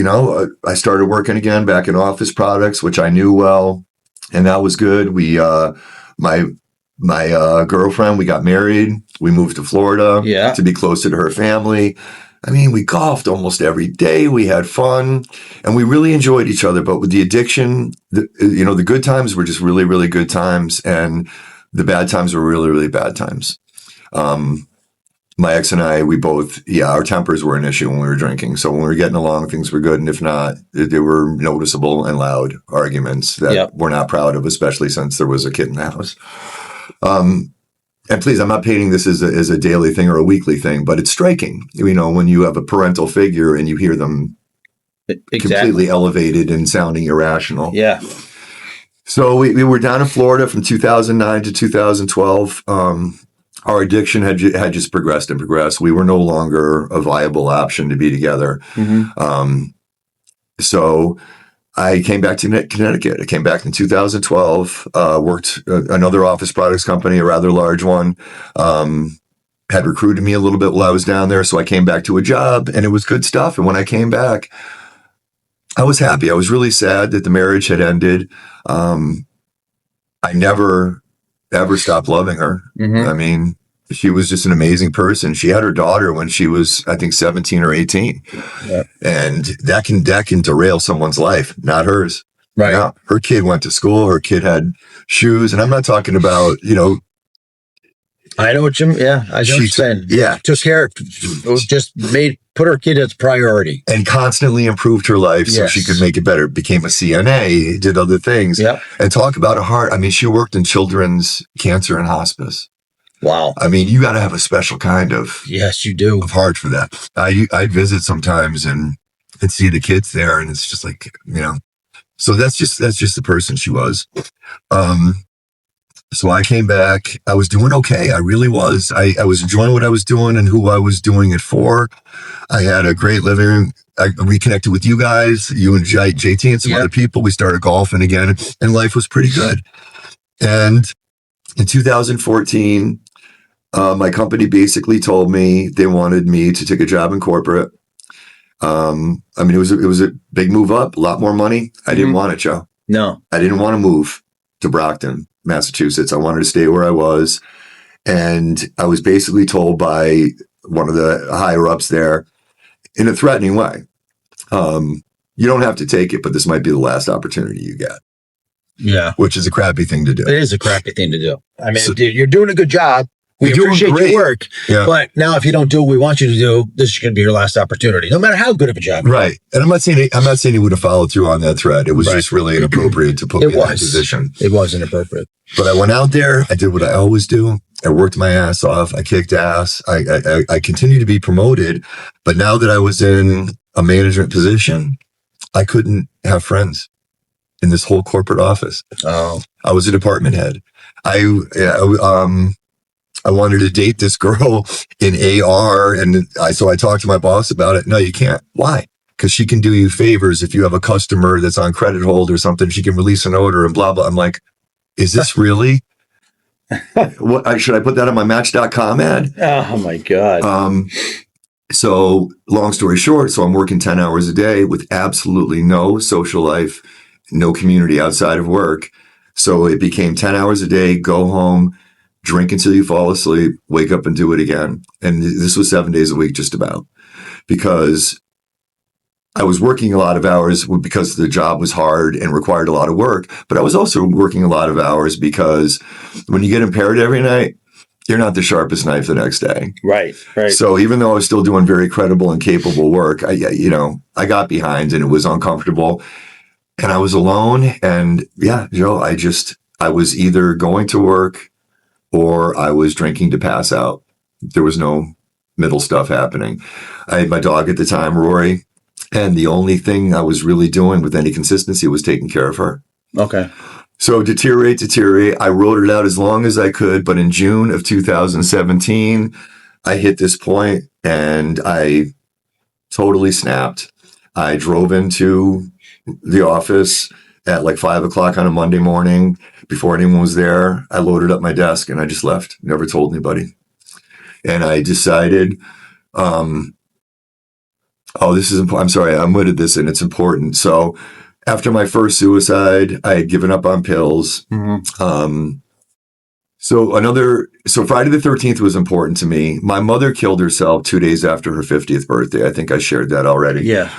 S2: started working again back in office products, which I knew well, and that was good. We, my girlfriend, we got married. We moved to Florida to be closer to her family. I mean, we golfed almost every day. We had fun, and we really enjoyed each other. But with the addiction, the good times were just really, really good times, and the bad times were really, really bad times. My ex and I, we both, our tempers were an issue when we were drinking. So when we were getting along, things were good. And if not, there were noticeable and loud arguments that we're not proud of, especially since there was a kid in the house. And please, I'm not painting this as a daily thing or a weekly thing, but it's striking, when you have a parental figure and you hear them completely elevated and sounding irrational.
S1: Yeah.
S2: So we were down in Florida from 2009 to 2012. Our addiction had just progressed and progressed. We were no longer a viable option to be together.
S1: Mm-hmm.
S2: So I came back to Connecticut. I came back in 2012, worked another office products company, a rather large one, had recruited me a little bit while I was down there. So I came back to a job, and it was good stuff. And when I came back, I was happy. I was really sad that the marriage had ended. I never, ever stopped loving her.
S1: Mm-hmm.
S2: I mean, she was just an amazing person. She had her daughter when she was, I think, 17 or 18.
S1: Yeah.
S2: And that can derail someone's life, not hers.
S1: Right.
S2: Yeah. Her kid went to school. Her kid had shoes. And I'm not talking about,
S1: I know what you. Yeah, I know what you're saying.
S2: Yeah,
S1: Took care. Just put her kid as priority,
S2: and constantly improved her life so she could make it better. Became a CNA, did other things.
S1: Yep.
S2: And talk about a heart. I mean, she worked in children's cancer and hospice.
S1: Wow.
S2: I mean, you got to have a special kind of
S1: yes, you do
S2: of heart for that. I'd visit sometimes and see the kids there, and it's just like, you know. So that's just the person she was. So I came back. I was doing okay. I really was. I was enjoying what I was doing and who I was doing it for. I had a great living. I reconnected with you guys, you and JT and some other people. We started golfing again, and life was pretty good. And in 2014, my company basically told me they wanted me to take a job in corporate. I mean, it was a big move up, a lot more money. I didn't want it, Joe.
S1: No,
S2: I didn't want to move to Brockton, Massachusetts. I wanted to stay where I was. And I was basically told by one of the higher ups there in a threatening way, you don't have to take it, but this might be the last opportunity you get. Yeah. Which is a crappy thing to do.
S1: It is a crappy thing to do. I mean, dude, you're doing a good job. We appreciate your work.
S2: Yeah.
S1: But now if you don't do what we want you to do, this is going to be your last opportunity, no matter how good of a job.
S2: Right. And I'm not saying he would have followed through on that threat. It was just really inappropriate to put me in that position.
S1: It was inappropriate.
S2: But I went out there. I did what I always do. I worked my ass off. I kicked ass. I continued to be promoted. But now that I was in a management position, I couldn't have friends in this whole corporate office.
S1: Oh.
S2: I was a department head. I wanted to date this girl in AR, and so I talked to my boss about it. No, you can't. Why? Because she can do you favors. If you have a customer that's on credit hold or something, she can release an order and blah, blah. I'm like, is this really? What, should I put that on my Match.com ad?
S1: Oh, my God.
S2: So long story short, so I'm working 10 hours a day with absolutely no social life, no community outside of work. So it became 10 hours a day, go home, drink until you fall asleep, wake up and do it again. And this was 7 days a week, just about, because I was working a lot of hours because the job was hard and required a lot of work. But I was also working a lot of hours because when you get impaired every night, you're not the sharpest knife the next day.
S1: Right.
S2: So even though I was still doing very credible and capable work, I got behind and it was uncomfortable. And I was alone. And yeah, Joe, I was either going to work or I was drinking to pass out. There was no middle stuff happening. I had my dog at the time, Rory, and the only thing I was really doing with any consistency was taking care of her.
S1: Okay.
S2: So deteriorate. I wrote it out as long as I could, but in June of 2017, I hit this point and I totally snapped. I drove into the office at like 5 o'clock on a Monday morning before anyone was there. I loaded up my desk and I just left. Never told anybody. And I decided, this is important. I'm sorry, I omitted this and it's important. So after my first suicide, I had given up on pills.
S1: Mm-hmm.
S2: So Friday the 13th was important to me. My mother killed herself 2 days after her 50th birthday. I think I shared that already.
S1: Yeah.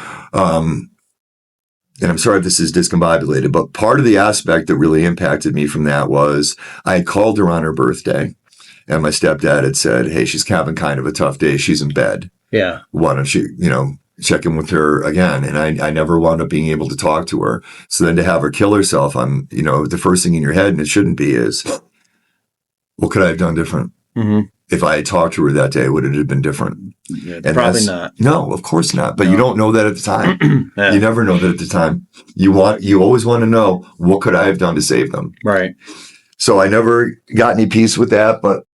S2: And I'm sorry if this is discombobulated, but part of the aspect that really impacted me from that was I had called her on her birthday and my stepdad had said, hey, she's having kind of a tough day. She's in bed.
S1: Yeah.
S2: Why don't you, check in with her again? And I never wound up being able to talk to her. So then to have her kill herself, the first thing in your head, and it shouldn't be, is what could I have done different?
S1: Mm-hmm.
S2: If I had talked to her that day, would it have been different?
S1: Yeah, probably not.
S2: No, of course not. But you don't know that at the time.
S1: Yeah.
S2: You never know that at the time. You always want to know, what could I have done to save them?
S1: Right.
S2: So I never got any peace with that. But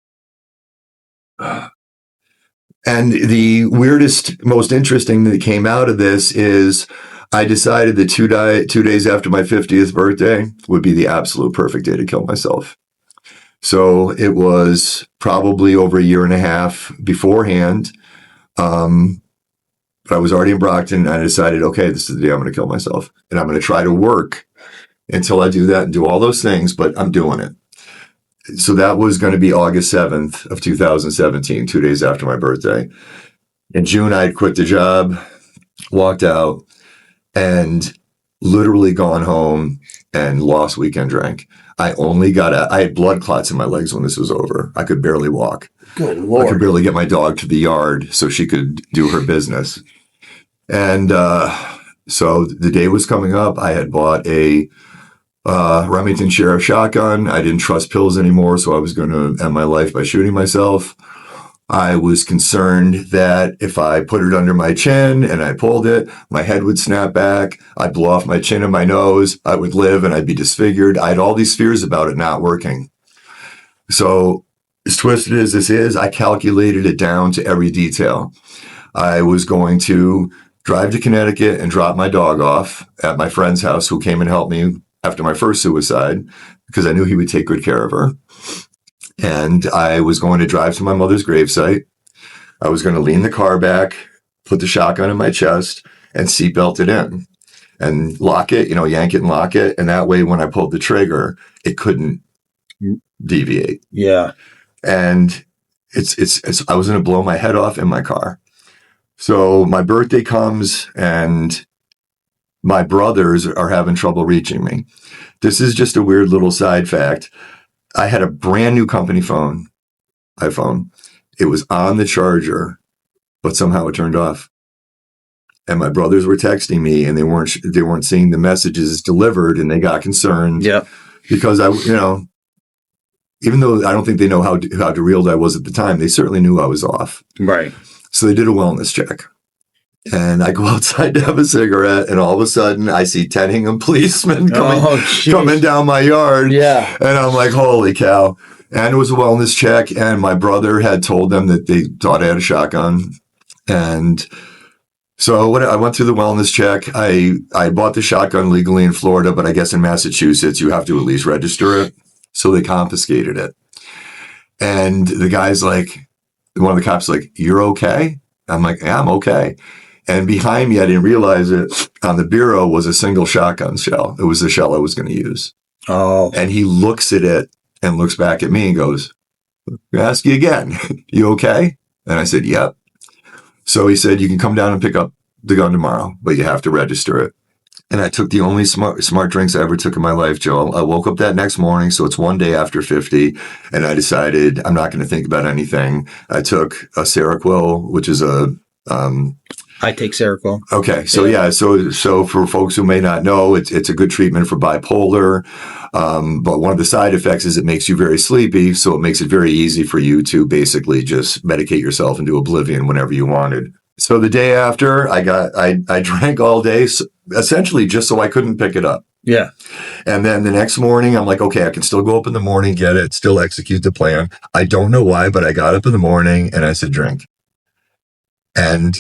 S2: and the weirdest, most interesting that came out of this is I decided that 2 days after my 50th birthday would be the absolute perfect day to kill myself. So it was probably over a year and a half beforehand. But I was already in Brockton and I decided, okay, this is the day I'm going to kill myself. And I'm going to try to work until I do that and do all those things, but I'm doing it. So that was going to be August 7th of 2017, 2 days after my birthday. In June, I had quit the job, walked out, and literally gone home and lost weekend drink. I had blood clots in my legs when this was over. I could barely walk.
S1: Good
S2: I could
S1: Lord.
S2: barely get my dog to the yard so she could do her business. And so the day was coming up. I had bought a Remington Sheriff shotgun. I didn't trust pills anymore, so I was going to end my life by shooting myself. I was concerned that if I put it under my chin and I pulled it, my head would snap back. I'd blow off my chin and my nose. I would live and I'd be disfigured. I had all these fears about it not working. So as twisted as this is, I calculated it down to every detail. I was going to drive to Connecticut and drop my dog off at my friend's house, who came and helped me after my first suicide, because I knew he would take good care of her. And I was going to drive to my mother's gravesite. I was going to lean the car back, put the shotgun in my chest, and seatbelt it in and lock it, yank it and lock it. And that way, when I pulled the trigger, it couldn't deviate.
S1: Yeah.
S2: And I was going to blow my head off in my car. So my birthday comes and my brothers are having trouble reaching me. This is just a weird little side fact. I had a brand new company phone, iPhone. It was on the charger, but somehow it turned off. And my brothers were texting me, and they weren't seeing the messages delivered, and they got concerned.
S1: Yeah.
S2: Because even though I don't think they know how derailed I was at the time, they certainly knew I was off.
S1: Right.
S2: So they did a wellness check. And I go outside to have a cigarette, and all of a sudden I see 10 Hingham policemen coming down my yard.
S1: Yeah.
S2: And I'm like, holy cow. And it was a wellness check, and my brother had told them that they thought I had a shotgun. And so when I went through the wellness check, I bought the shotgun legally in Florida, but I guess in Massachusetts you have to at least register it. So they confiscated it. And the guy's like, one of the cops like, "You're okay?" I'm like, "Yeah, I'm okay." And behind me, I didn't realize it, on the bureau was a single shotgun shell. It was the shell I was going to use.
S1: Oh.
S2: And he looks at it and looks back at me and goes, "I ask you again, you okay?" And I said, "Yep." So he said, "You can come down and pick up the gun tomorrow, but you have to register it." And I took the only smart drinks I ever took in my life, Joe. I woke up that next morning, so it's one day after 50, and I decided I'm not going to think about anything. I took a Seroquel, which is
S1: I take Seroquel.
S2: Okay, so yeah, so for folks who may not know, it's a good treatment for bipolar, but one of the side effects is it makes you very sleepy, so it makes it very easy for you to basically just medicate yourself into oblivion whenever you wanted. So the day after, I drank all day, essentially just so I couldn't pick it up.
S1: Yeah.
S2: And then the next morning, I'm like, okay, I can still go up in the morning, get it, still execute the plan. I don't know why, but I got up in the morning and I said, drink. And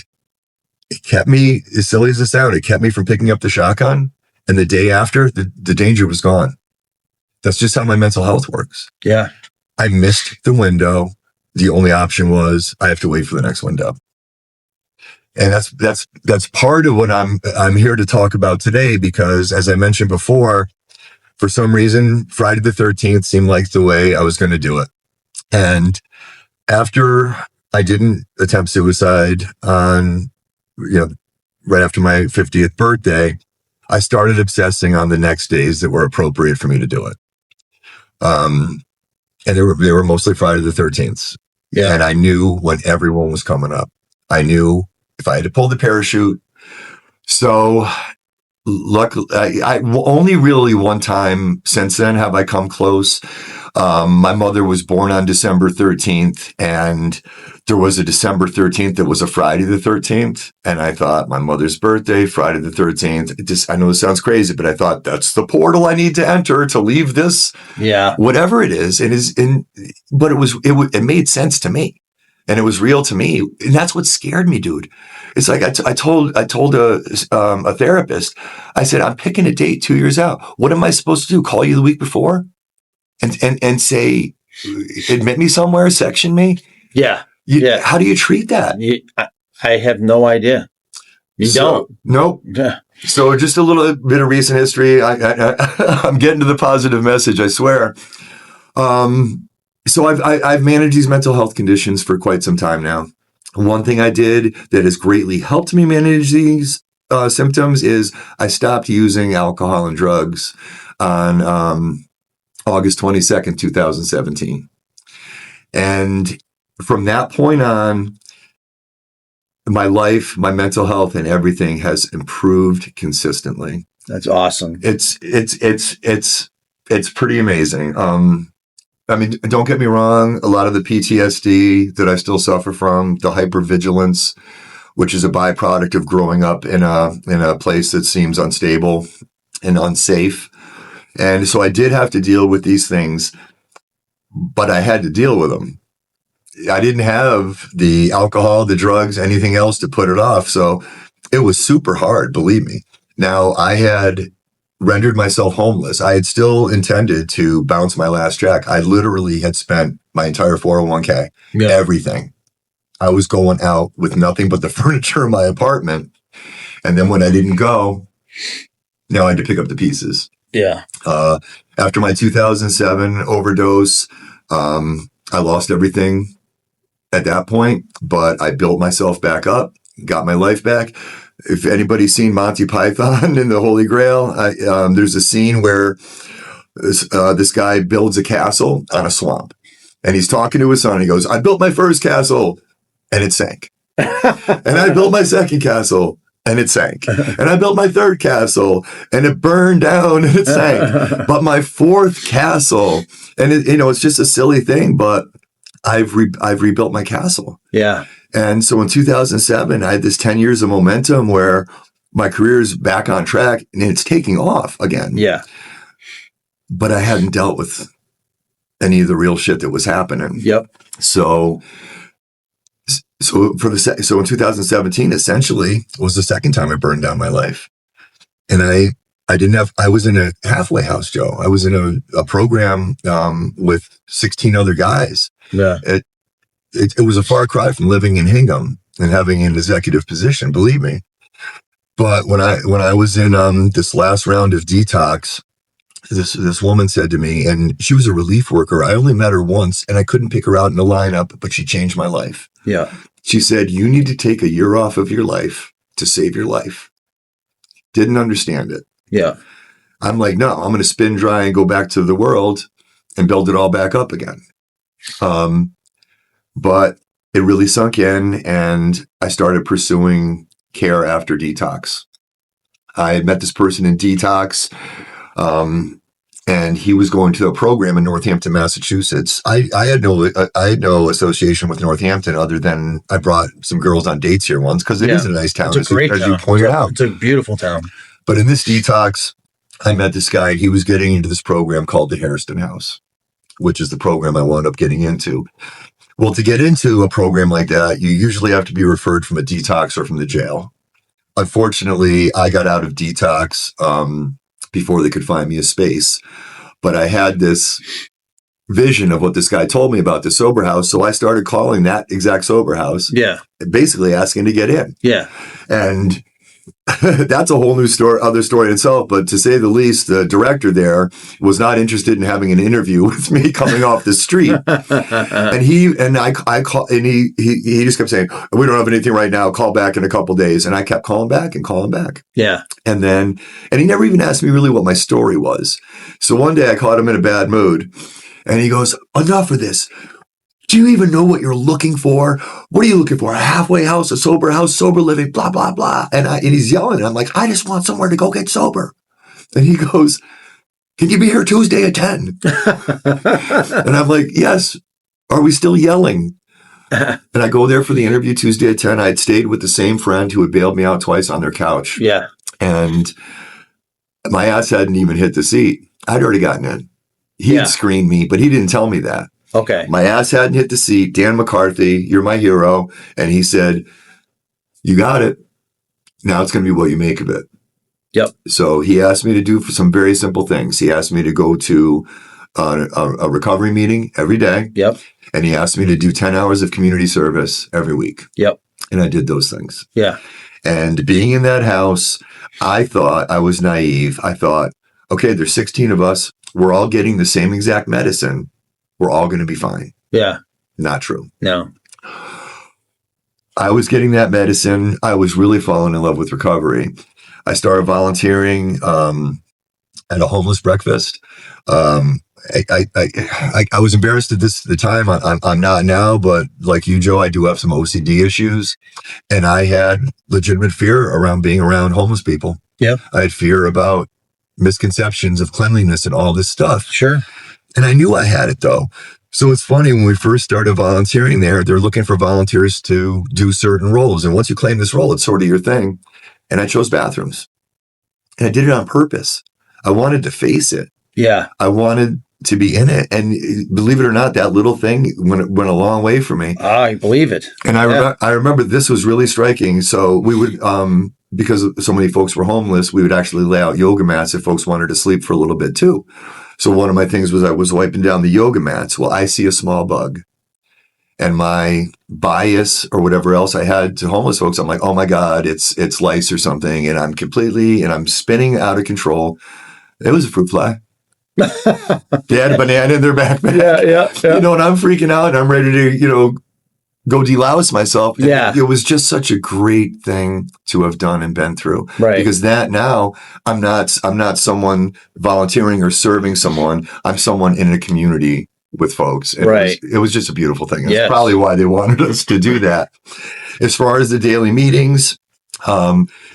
S2: it kept me, as silly as it sounded, it kept me from picking up the shotgun. And the day after, the danger was gone. That's just how my mental health works.
S1: Yeah.
S2: I missed the window. The only option was I have to wait for the next window. And that's part of what I'm here to talk about today, because as I mentioned before, for some reason, Friday the 13th seemed like the way I was going to do it. And after I didn't attempt suicide on, right after my 50th birthday, I started obsessing on the next days that were appropriate for me to do it. And they were mostly Friday the 13th.
S1: Yeah.
S2: And I knew when everyone was coming up. I knew if I had to pull the parachute. So luckily, I only really one time since then have I come close. My mother was born on December 13th, and there was a December 13th that was a Friday the 13th. And I thought, my mother's birthday, Friday the 13th. I know this sounds crazy, but I thought that's the portal I need to enter to leave this.
S1: Yeah.
S2: Whatever it is. But it made sense to me. And it was real to me. And that's what scared me, dude. It's like I told a therapist, I said, I'm picking a date 2 years out. What am I supposed to do? Call you the week before and say, admit me somewhere, section me?
S1: Yeah.
S2: How do you treat that?
S1: I have no idea. You don't.
S2: Nope.
S1: Yeah.
S2: So just a little bit of recent history. I'm getting to the positive message, I swear. So I've managed these mental health conditions for quite some time now. One thing I did that has greatly helped me manage these symptoms is I stopped using alcohol and drugs on August 22nd, 2017. And from that point on, my life, my mental health, and everything has improved consistently.
S1: That's awesome.
S2: It's pretty amazing. I mean, don't get me wrong. A lot of the PTSD that I still suffer from, the hypervigilance, which is a byproduct of growing up in a place that seems unstable and unsafe. And so I did have to deal with these things, but I had to deal with them. I didn't have the alcohol, the drugs, anything else to put it off. So it was super hard, believe me. Now, I had rendered myself homeless. I had still intended to bounce my last check. I literally had spent my entire 401k, everything. I was going out with nothing but the furniture in my apartment. And then when I didn't go, now I had to pick up the pieces.
S1: Yeah.
S2: After my 2007 overdose, I lost everything at that point, but I built myself back up, got my life back. If anybody's seen Monty Python and the Holy Grail, there's a scene where this guy builds a castle on a swamp, and he's talking to his son. He goes, "I built my first castle, and it sank. And I built my second castle, and it sank. And I built my third castle, and it burned down, and it sank. But my fourth castle," and it's just a silly thing, but I've rebuilt my castle.
S1: Yeah.
S2: And so in 2007, I had this 10 years of momentum where my career is back on track and it's taking off again.
S1: Yeah.
S2: But I hadn't dealt with any of the real shit that was happening.
S1: Yep.
S2: So in 2017, essentially was the second time I burned down my life. And I was in a halfway house, Joe. I was in a program with 16 other guys.
S1: Yeah.
S2: It was a far cry from living in Hingham and having an executive position, believe me. But when I was in this last round of detox, this woman said to me, and she was a relief worker. I only met her once, and I couldn't pick her out in a lineup, but she changed my life.
S1: Yeah.
S2: She said, "You need to take a year off of your life to save your life." Didn't understand it.
S1: Yeah.
S2: I'm like, no, I'm going to spin dry and go back to the world and build it all back up again. But it really sunk in, and I started pursuing care after detox. I had met this person in detox, and he was going to a program in Northampton, Massachusetts. I had no association with Northampton other than I brought some girls on dates here once because it is a nice town.
S1: It's a great town.
S2: As you pointed out.
S1: It's a beautiful town.
S2: But in this detox, I met this guy, and he was getting into this program called the Hairston House, which is the program I wound up getting into. Well, to get into a program like that, you usually have to be referred from a detox or from the jail. Unfortunately, I got out of detox before they could find me a space. But I had this vision of what this guy told me about the sober house. So I started calling that exact sober house.
S1: Yeah.
S2: Basically asking to get in.
S1: Yeah.
S2: And that's a whole new other story in itself. But to say the least, the director there was not interested in having an interview with me coming off the street. And he just kept saying, "We don't have anything right now. Call back in a couple days." And I kept calling back and calling back.
S1: Yeah.
S2: And he never even asked me really what my story was. So one day I caught him in a bad mood, and he goes, "Enough of this. Do you even know what you're looking for? What are you looking for? A halfway house, a sober house, sober living, blah, blah, blah." And he's yelling. And I'm like, "I just want somewhere to go get sober." And he goes, "Can you be here Tuesday at 10? And I'm like, "Yes." "Are we still yelling?" And I go there for the interview Tuesday at 10. I'd stayed with the same friend who had bailed me out twice on their couch.
S1: Yeah.
S2: And my ass hadn't even hit the seat. I'd already gotten in. He had screened me, but he didn't tell me that.
S1: Okay.
S2: My ass hadn't hit the seat. Dan McCarthy, you're my hero. And he said, "You got it. Now it's going to be what you make of it."
S1: Yep.
S2: So he asked me to do some very simple things. He asked me to go to a recovery meeting every day.
S1: Yep.
S2: And he asked me to do 10 hours of community service every week.
S1: Yep.
S2: And I did those things.
S1: Yeah.
S2: And being in that house, I thought I was naive. I thought, okay, there's 16 of us. We're all getting the same exact medicine. We're all going to be fine.
S1: Yeah.
S2: Not true.
S1: No.
S2: I was getting that medicine. I was really falling in love with recovery. I started volunteering at a homeless breakfast. I was embarrassed at the time. I'm not now, but like you, Joe, I do have some OCD issues, and I had legitimate fear around being around homeless people.
S1: Yeah.
S2: I had fear about misconceptions of cleanliness and all this stuff.
S1: Sure.
S2: And I knew I had it though. So it's funny, when we first started volunteering there, they're looking for volunteers to do certain roles. And once you claim this role, it's sort of your thing. And I chose bathrooms. And I did it on purpose. I wanted to face it.
S1: Yeah.
S2: I wanted to be in it. And believe it or not, that little thing went a long way for me.
S1: I believe it.
S2: And I remember this was really striking. So we would, because so many folks were homeless, we would actually lay out yoga mats if folks wanted to sleep for a little bit too. So one of my things was I was wiping down the yoga mats. Well, I see a small bug, and my bias or whatever else I had to homeless folks, I'm like, oh my God, it's lice or something. And I'm spinning out of control. It was a fruit fly. They had a banana in their backpack.
S1: Yeah.
S2: You know, and I'm freaking out and I'm ready to, go delouse myself.
S1: Yeah.
S2: It was just such a great thing to have done and been through.
S1: Right.
S2: Because that now I'm not someone volunteering or serving someone. I'm someone in a community with folks. And
S1: right.
S2: It was just a beautiful thing.
S1: Yes.
S2: That's probably why they wanted us to do that. As far as the daily meetings,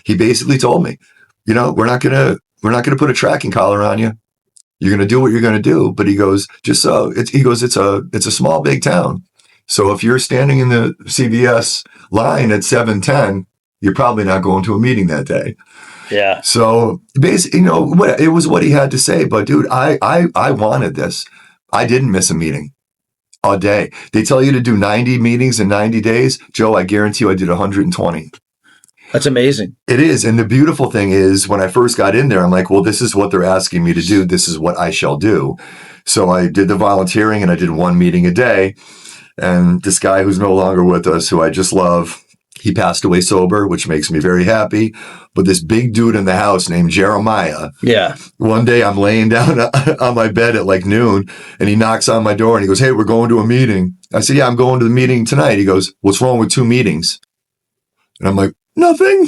S2: he basically told me, we're not going to put a tracking collar on you. You're going to do what you're going to do. But he goes, it's a small, big town. So if you're standing in the CVS line at 7:10, you're probably not going to a meeting that day.
S1: Yeah.
S2: So basically, it was what he had to say. But dude, I wanted this. I didn't miss a meeting a day. They tell you to do 90 meetings in 90 days. Joe, I guarantee you I did 120.
S1: That's amazing.
S2: It is. And the beautiful thing is, when I first got in there, I'm like, well, this is what they're asking me to do. This is what I shall do. So I did the volunteering and I did one meeting a day. And this guy who's no longer with us, who I just love, he passed away sober, which makes me very happy. But this big dude in the house named Jeremiah.
S1: Yeah.
S2: One day I'm laying down on my bed at like noon, and he knocks on my door and he goes, hey, we're going to a meeting. I said, yeah, I'm going to the meeting tonight. He goes, what's wrong with 2 meetings? And I'm like, nothing.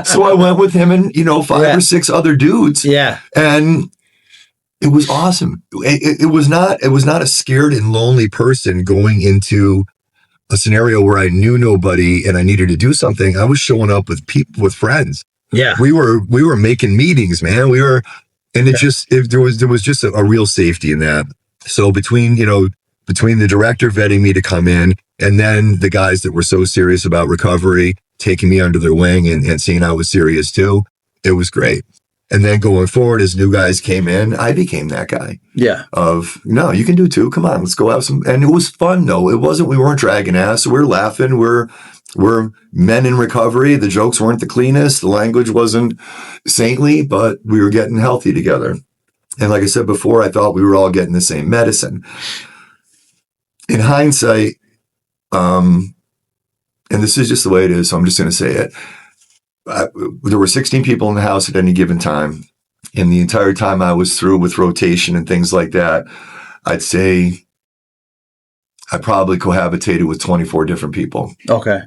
S2: So I went with him and, 5 or 6 other dudes.
S1: Yeah.
S2: And it was awesome. It was not a scared and lonely person going into a scenario where I knew nobody and I needed to do something. I was showing up with people, with friends.
S1: Yeah.
S2: We were making meetings, man. There was just a real safety in that. So between the director vetting me to come in and then the guys that were so serious about recovery, taking me under their wing and seeing I was serious too, it was great. And then going forward, as new guys came in, I became that guy.
S1: Yeah.
S2: No, you can do 2. Come on, let's go have some. And it was fun though. We weren't dragging ass. We're laughing. We're men in recovery. The jokes weren't the cleanest. The language wasn't saintly, but we were getting healthy together. And like I said before, I thought we were all getting the same medicine. In hindsight, and this is just the way it is, so I'm just going to say it. There were 16 people in the house at any given time. And the entire time I was through with rotation and things like that, I'd say I probably cohabitated with 24 different people.
S1: Okay.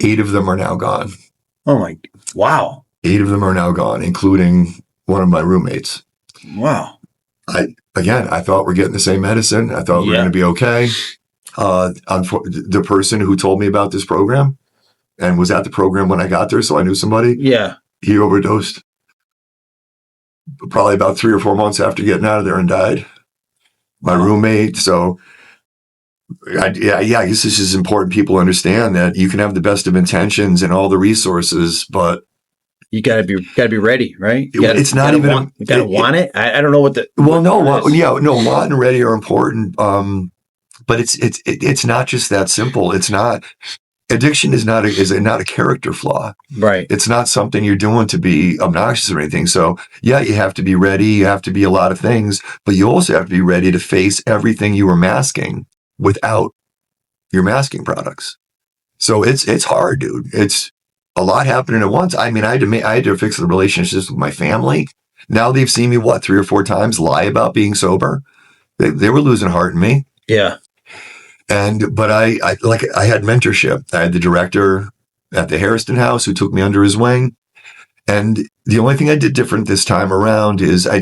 S2: 8 of them are now gone.
S1: Oh my, wow.
S2: 8 of them are now gone, including one of my roommates.
S1: Wow.
S2: I thought we're getting the same medicine. I thought we were going to be okay. The person who told me about this program and was at the program when I got there, so I knew somebody.
S1: Yeah.
S2: He overdosed probably about 3 or 4 months after getting out of there and died. My roommate. So I guess this is important. People understand that you can have the best of intentions and all the resources, but
S1: you gotta be ready, right? You
S2: it's not even.
S1: You gotta want it. I don't know what the.
S2: Well, no, want and ready are important. But it's not just that simple. It's not. Addiction is not a character flaw.
S1: Right.
S2: It's not something you're doing to be obnoxious or anything. So yeah, you have to be ready. You have to be a lot of things, but you also have to be ready to face everything you were masking without your masking products. So it's hard, dude. It's a lot happening at once. I mean, I had to fix the relationships with my family. Now they've seen me 3 or 4 times lie about being sober. They were losing heart in me.
S1: Yeah.
S2: But I had mentorship. I had the director at the Harrison House who took me under his wing. And The only thing I did different this time around is I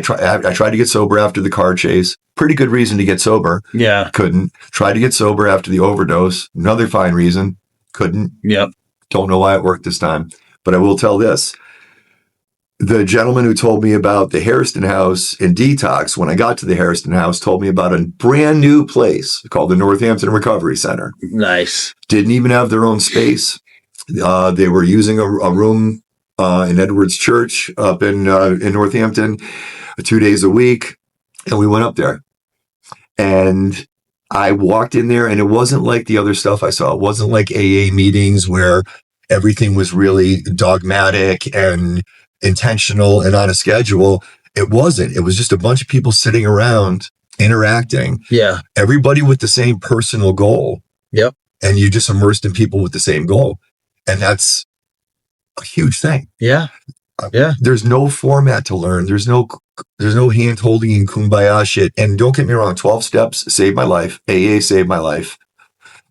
S2: tried to get sober after the car chase. Pretty good reason to get sober.
S1: Yeah.
S2: Couldn't. Tried to get sober after the overdose. Another fine reason. Couldn't.
S1: Yep.
S2: Don't know why it worked this time. But I will tell this. The gentleman who told me about the Hairston House in Detox, when I got to the Hairston House, told me about a brand new place called the Northampton Recovery Center.
S1: Nice.
S2: Didn't even have their own space. They were using a room in Edwards Church up in Northampton 2 days a week. And we went up there. And I walked in there, and it wasn't like the other stuff I saw. It wasn't like AA meetings where everything was really dogmatic and intentional and on a schedule. It wasn't. It was just a bunch of people sitting around interacting.
S1: Yeah.
S2: Everybody with the same personal goal.
S1: Yep.
S2: And you just immersed in people with the same goal. And that's a huge thing.
S1: Yeah. Yeah.
S2: There's no format to learn. There's no hand holding and kumbaya shit. And don't get me wrong, 12 steps saved my life. AA saved my life.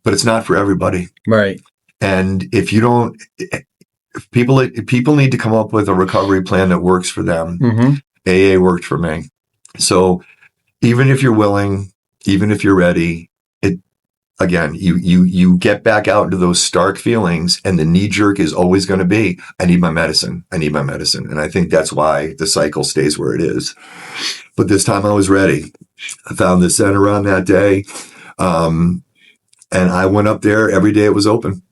S2: But it's not for everybody.
S1: Right.
S2: And if you don't, people need to come up with a recovery plan that works for them.
S1: Mm-hmm.
S2: AA worked for me. So even if you're willing, even if you're ready, again, you get back out into those stark feelings, and the knee jerk is always going to be, I need my medicine. I need my medicine. And I think that's why the cycle stays where it is. But this time I was ready. I found the center on that day. And I went up there every day it was open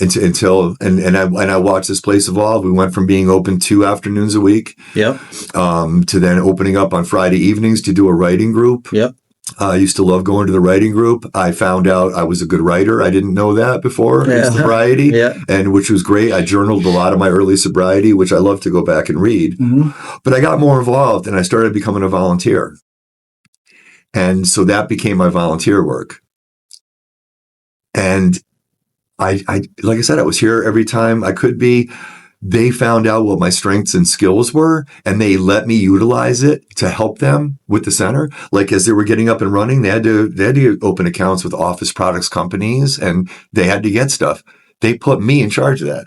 S2: until I watched this place evolve. We went from being open 2 afternoons a week.
S1: Yep.
S2: To then opening up on Friday evenings to do a writing group.
S1: Yep.
S2: I used to love going to the writing group. I found out I was a good writer. I didn't know that before in sobriety, and which was great. I journaled a lot of my early sobriety, which I love to go back and read. Mm-hmm. But I got more involved, and I started becoming a volunteer. And so that became my volunteer work. And I like I said, I was here every time I could be. They found out what my strengths and skills were, and they let me utilize it to help them with the center. Like as they were getting up and running, they had to open accounts with office products companies, and they had to get stuff. They put me in charge of that.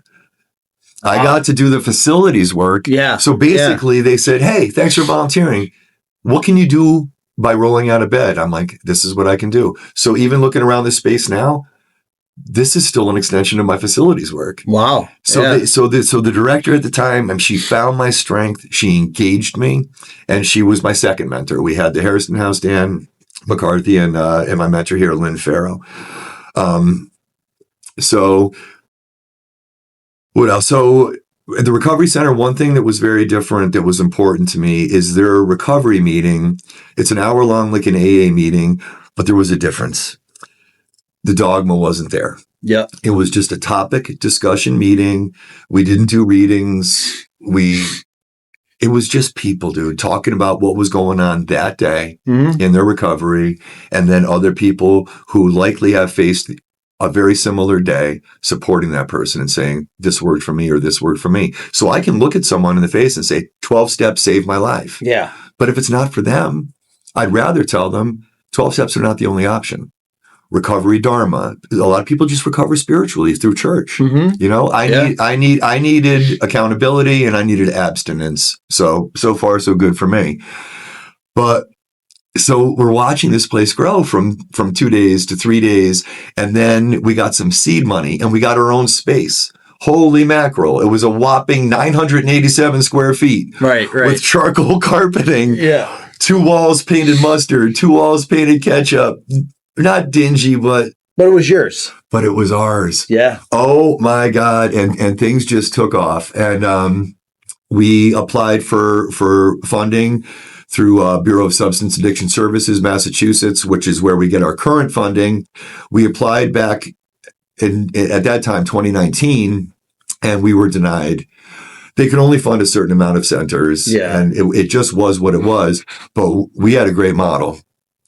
S2: I got to do the facilities work.
S1: Yeah.
S2: So basically they said, hey, thanks for volunteering. What can you do by rolling out of bed? I'm like, this is what I can do. So even looking around this space now, this is still an extension of my facilities work.
S1: Wow.
S2: So the director at the time, she found my strength. She engaged me, and she was my second mentor. We had the Hairston House, Dan McCarthy, and my mentor here, Lynn Farrow. So what else? So at the Recovery Center, one thing that was very different that was important to me is their recovery meeting. It's an hour long, like an AA meeting, but there was a difference. The dogma wasn't there.
S1: Yeah.
S2: It was just a topic discussion meeting. We didn't do readings. It was just people, dude, talking about what was going on that day in their recovery. And then other people who likely have faced a very similar day supporting that person and saying, this worked for me or this worked for me. So I can look at someone in the face and say, 12 steps saved my life.
S1: Yeah. But
S2: if it's not for them, I'd rather tell them 12 steps are not the only option. Recovery Dharma. A lot of people just recover spiritually through church. Mm-hmm. You know, I needed accountability and I needed abstinence. So far, so good for me. But so we're watching this place grow from 2 days to 3 days. And then we got some seed money and we got our own space. Holy mackerel. It was a whopping 987 square feet.
S1: Right.
S2: With charcoal carpeting.
S1: Yeah.
S2: 2 walls painted mustard, 2 walls painted ketchup. Not dingy, but
S1: it was yours.
S2: But it was ours.
S1: Yeah.
S2: Oh my God. And things just took off. And we applied for funding through Bureau of Substance Addiction Services, Massachusetts, which is where we get our current funding. We applied back at that time, 2019, and we were denied. They could only fund a certain amount of centers.
S1: Yeah.
S2: And it just was what it was. But we had a great model.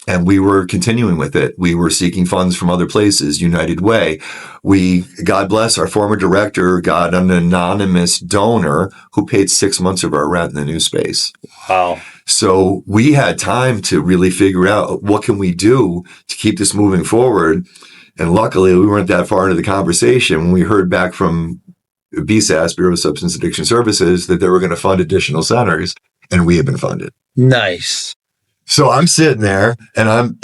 S2: And we were continuing with it. We were seeking funds from other places, United Way. God bless, our former director got an anonymous donor who paid 6 months of our rent in the new space.
S1: Wow.
S2: So we had time to really figure out what can we do to keep this moving forward. And luckily, we weren't that far into the conversation when we heard back from BSAS, Bureau of Substance Addiction Services, that they were going to fund additional centers, and we had been funded.
S3: Nice.
S2: So I'm sitting there, and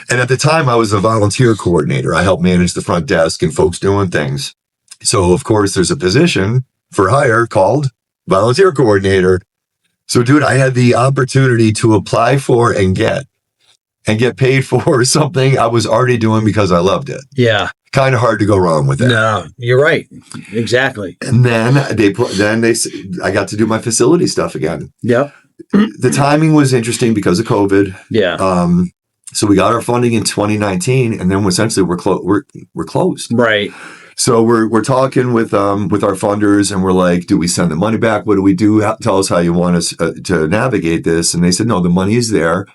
S2: and at the time I was a volunteer coordinator. I helped manage the front desk and folks doing things. So of course there's a position for hire called volunteer coordinator. So dude, I had the opportunity to apply for and get paid for something I was already doing because I loved it.
S3: Yeah.
S2: Kind of hard to go wrong with that.
S3: No, you're right. Exactly.
S2: And then I got to do my facility stuff again.
S3: Yep.
S2: The timing was interesting because of COVID.
S3: Yeah.
S2: So we got our funding in 2019, and then essentially we're closed.
S3: Right.
S2: So we're talking with our funders, and we're like, do we send the money back? What do we do? Tell us how you want us to navigate this. And they said, no, the money is there.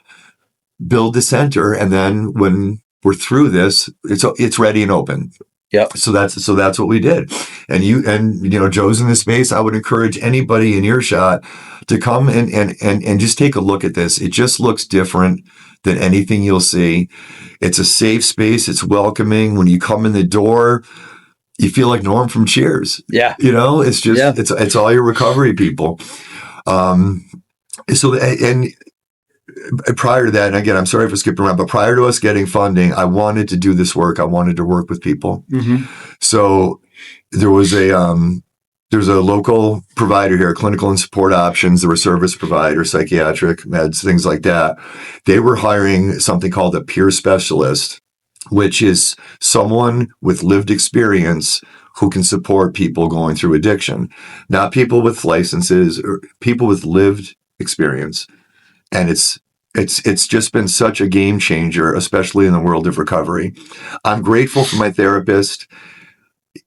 S2: Build the center, and then when we're through this, it's ready and open.
S3: Yep.
S2: So that's what we did. And Joe's in this space. I would encourage anybody in earshot to come and just take a look at this. It just looks different than anything you'll see. It's a safe space. It's welcoming. When you come in the door, you feel like Norm from Cheers.
S3: Yeah.
S2: It's just, it's all your recovery people. Prior to that, and again, I'm sorry for skipping around, but prior to us getting funding, I wanted to do this work. I wanted to work with people.
S3: Mm-hmm.
S2: So there's a local provider here, Clinical and Support Options. There were service providers, psychiatric meds, things like that. They were hiring something called a peer specialist, which is someone with lived experience who can support people going through addiction, not people with licenses, or people with lived experience. And it's just been such a game changer, especially in the world of recovery. I'm grateful for my therapist.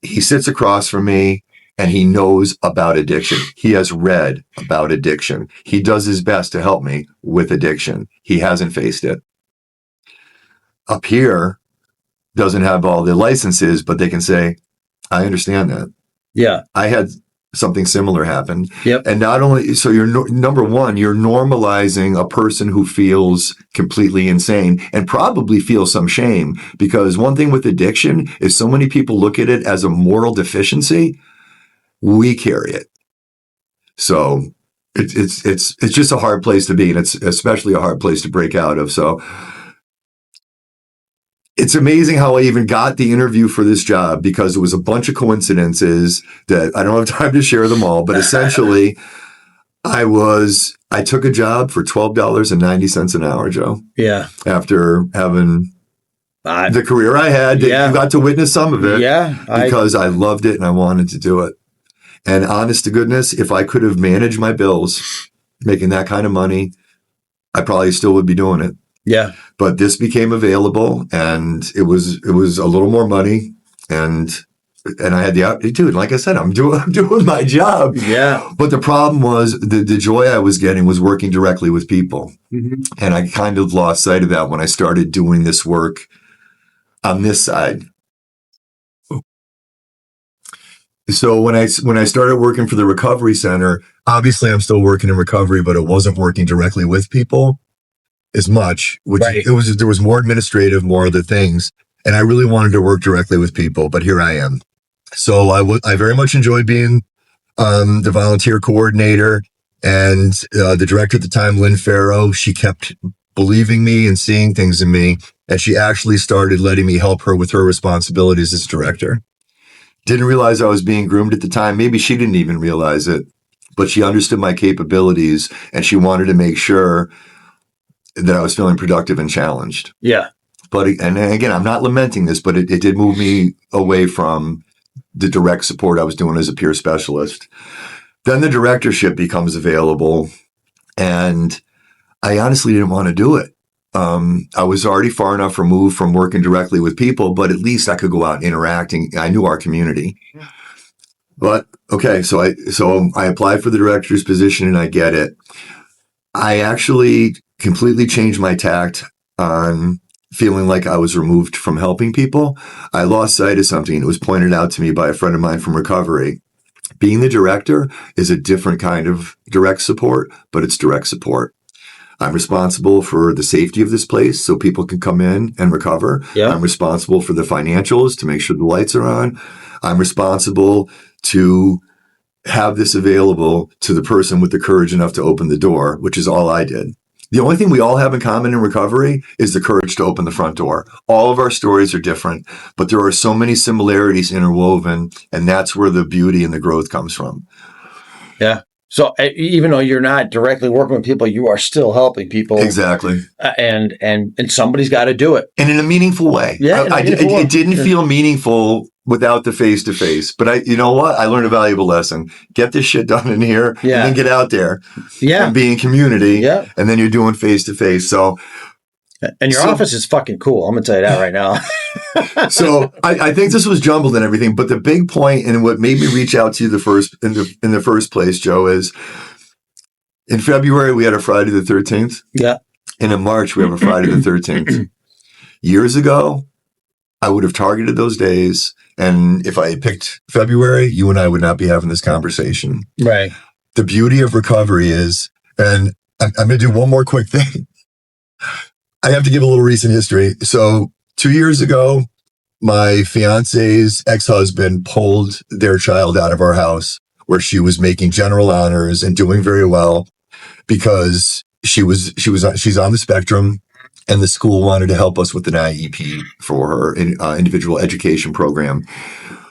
S2: He sits across from me and he knows about addiction. He has read about addiction. He does his best to help me with addiction. He hasn't faced it. Up here doesn't have all the licenses, but they can say, I understand that.
S3: Yeah.
S2: I had something similar happened.
S3: Yep.
S2: And not only, so you're number one, you're normalizing a person who feels completely insane and probably feels some shame, because one thing with addiction is so many people look at it as a moral deficiency. We carry it. So it's just a hard place to be. And it's especially a hard place to break out of. So it's amazing how I even got the interview for this job, because it was a bunch of coincidences that I don't have time to share them all. But essentially, I took a job for $12.90 an hour, Joe.
S3: Yeah.
S2: After having the career I had, you got to witness some of it.
S3: Yeah.
S2: Because I loved it and I wanted to do it. And honest to goodness, if I could have managed my bills, making that kind of money, I probably still would be doing it.
S3: Yeah.
S2: But this became available, and it was a little more money, and I had the opportunity. Like I said, I'm doing my job.
S3: Yeah.
S2: But the problem was the joy I was getting was working directly with people.
S3: Mm-hmm.
S2: And I kind of lost sight of that when I started doing this work on this side. So when I started working for the recovery center, obviously I'm still working in recovery, but it wasn't working directly with people as much, which
S3: right.
S2: there was more administrative, more other things. And I really wanted to work directly with people, but here I am. So I very much enjoyed being the volunteer coordinator, and the director at the time, Lynn Farrow, she kept believing me and seeing things in me. And she actually started letting me help her with her responsibilities as director. Didn't realize I was being groomed at the time. Maybe she didn't even realize it, but she understood my capabilities, and she wanted to make sure that I was feeling productive and challenged.
S3: Yeah.
S2: But, and again, I'm not lamenting this, but it did move me away from the direct support I was doing as a peer specialist. Then the directorship becomes available, and I honestly didn't want to do it. I was already far enough removed from working directly with people, but at least I could go out interacting. I knew our community. But okay, so I applied for the director's position and I get it. I actually completely changed my tact on feeling like I was removed from helping people. I lost sight of something. It was pointed out to me by a friend of mine from recovery. Being the director is a different kind of direct support, but it's direct support. I'm responsible for the safety of this place so people can come in and recover.
S3: Yeah.
S2: I'm responsible for the financials to make sure the lights are on. I'm responsible to have this available to the person with the courage enough to open the door, which is all I did. The only thing we all have in common in recovery is the courage to open the front door. All of our stories are different, but there are so many similarities interwoven, and that's where the beauty and the growth comes from.
S3: Yeah. So even though you're not directly working with people, you are still helping people.
S2: Exactly.
S3: And somebody's got to do it.
S2: And in a meaningful way.
S3: Yeah.
S2: It didn't feel meaningful without the face-to-face. But you know what? I learned a valuable lesson. Get this shit done in here and then get out there and be in community.
S3: Yeah.
S2: And then you're doing face-to-face. So.
S3: And your office is fucking cool. I'm going to tell you that right now.
S2: So I think this was jumbled and everything, but the big point and what made me reach out to you in the first place, Joe, is in February, we had a Friday the 13th.
S3: Yeah.
S2: And in March, we have a Friday the 13th. Years ago, I would have targeted those days. And if I had picked February, you and I would not be having this conversation.
S3: Right.
S2: The beauty of recovery is, and I'm going to do one more quick thing. I have to give a little recent history. So 2 years ago, my fiance's ex-husband pulled their child out of our house where she was making general honors and doing very well because she's on the spectrum, and the school wanted to help us with an IEP for her individual education program.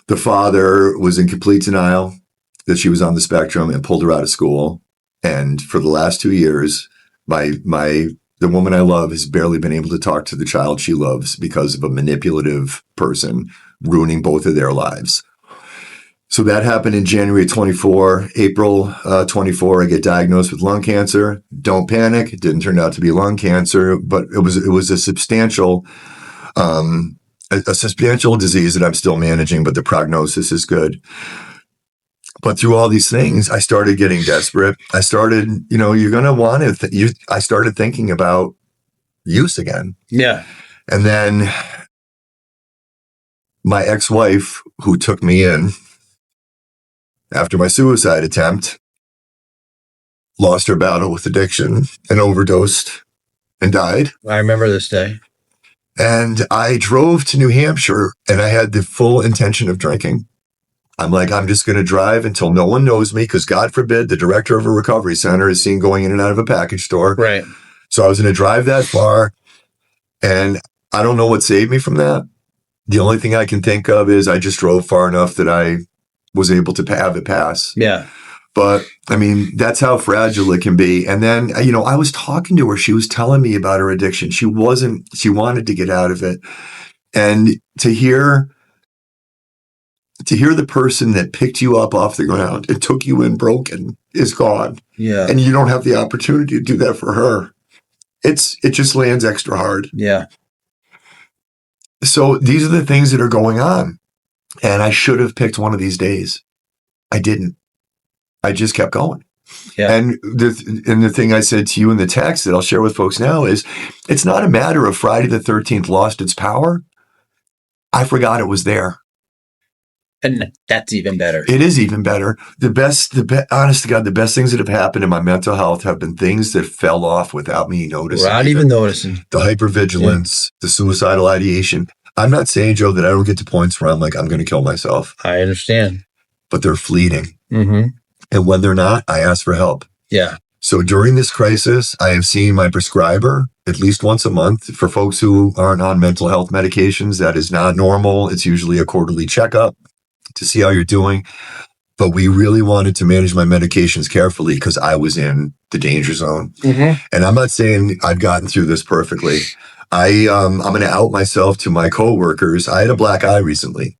S2: The father was in complete denial that she was on the spectrum and pulled her out of school. And for the last 2 years, the woman I love has barely been able to talk to the child she loves because of a manipulative person ruining both of their lives. So that happened in January 24. April 24, I get diagnosed with lung cancer. Don't panic. It didn't turn out to be lung cancer, but it was a substantial disease that I'm still managing, but the prognosis is good. But through all these things, I started getting desperate. I started, you're going to want to, I started thinking about use again.
S3: Yeah.
S2: And then my ex-wife, who took me in after my suicide attempt, lost her battle with addiction and overdosed and died.
S3: I remember this day.
S2: And I drove to New Hampshire and I had the full intention of drinking. I'm like, I'm just going to drive until no one knows me because God forbid the director of a recovery center is seen going in and out of a package store.
S3: Right.
S2: So I was going to drive that far. And I don't know what saved me from that. The only thing I can think of is I just drove far enough that I was able to have it pass.
S3: Yeah.
S2: But I mean, that's how fragile it can be. And then, I was talking to her. She was telling me about her addiction. She wanted to get out of it. And to hear the person that picked you up off the ground and took you in broken is gone.
S3: Yeah.
S2: And you don't have the opportunity to do that for her. It just lands extra hard.
S3: Yeah.
S2: So these are the things that are going on. And I should have picked one of these days. I didn't. I just kept going.
S3: Yeah.
S2: And the thing I said to you in the text that I'll share with folks now is it's not a matter of Friday the 13th lost its power. I forgot it was there.
S3: And that's even better.
S2: It is even better. Honest to God, the best things that have happened in my mental health have been things that fell off without me noticing.
S3: Without even noticing.
S2: The hypervigilance, the suicidal ideation. I'm not saying, Joe, that I don't get to points where I'm like, I'm going to kill myself.
S3: I understand.
S2: But they're fleeting.
S3: Mm-hmm.
S2: And when they're not, I ask for help.
S3: Yeah.
S2: So during this crisis, I have seen my prescriber at least once a month. For folks who aren't on mental health medications, that is not normal. It's usually a quarterly checkup to see how you're doing. But we really wanted to manage my medications carefully because I was in the danger zone.
S3: Mm-hmm.
S2: And I'm not saying I've gotten through this perfectly. I'm going to out myself to my coworkers. I had a black eye recently,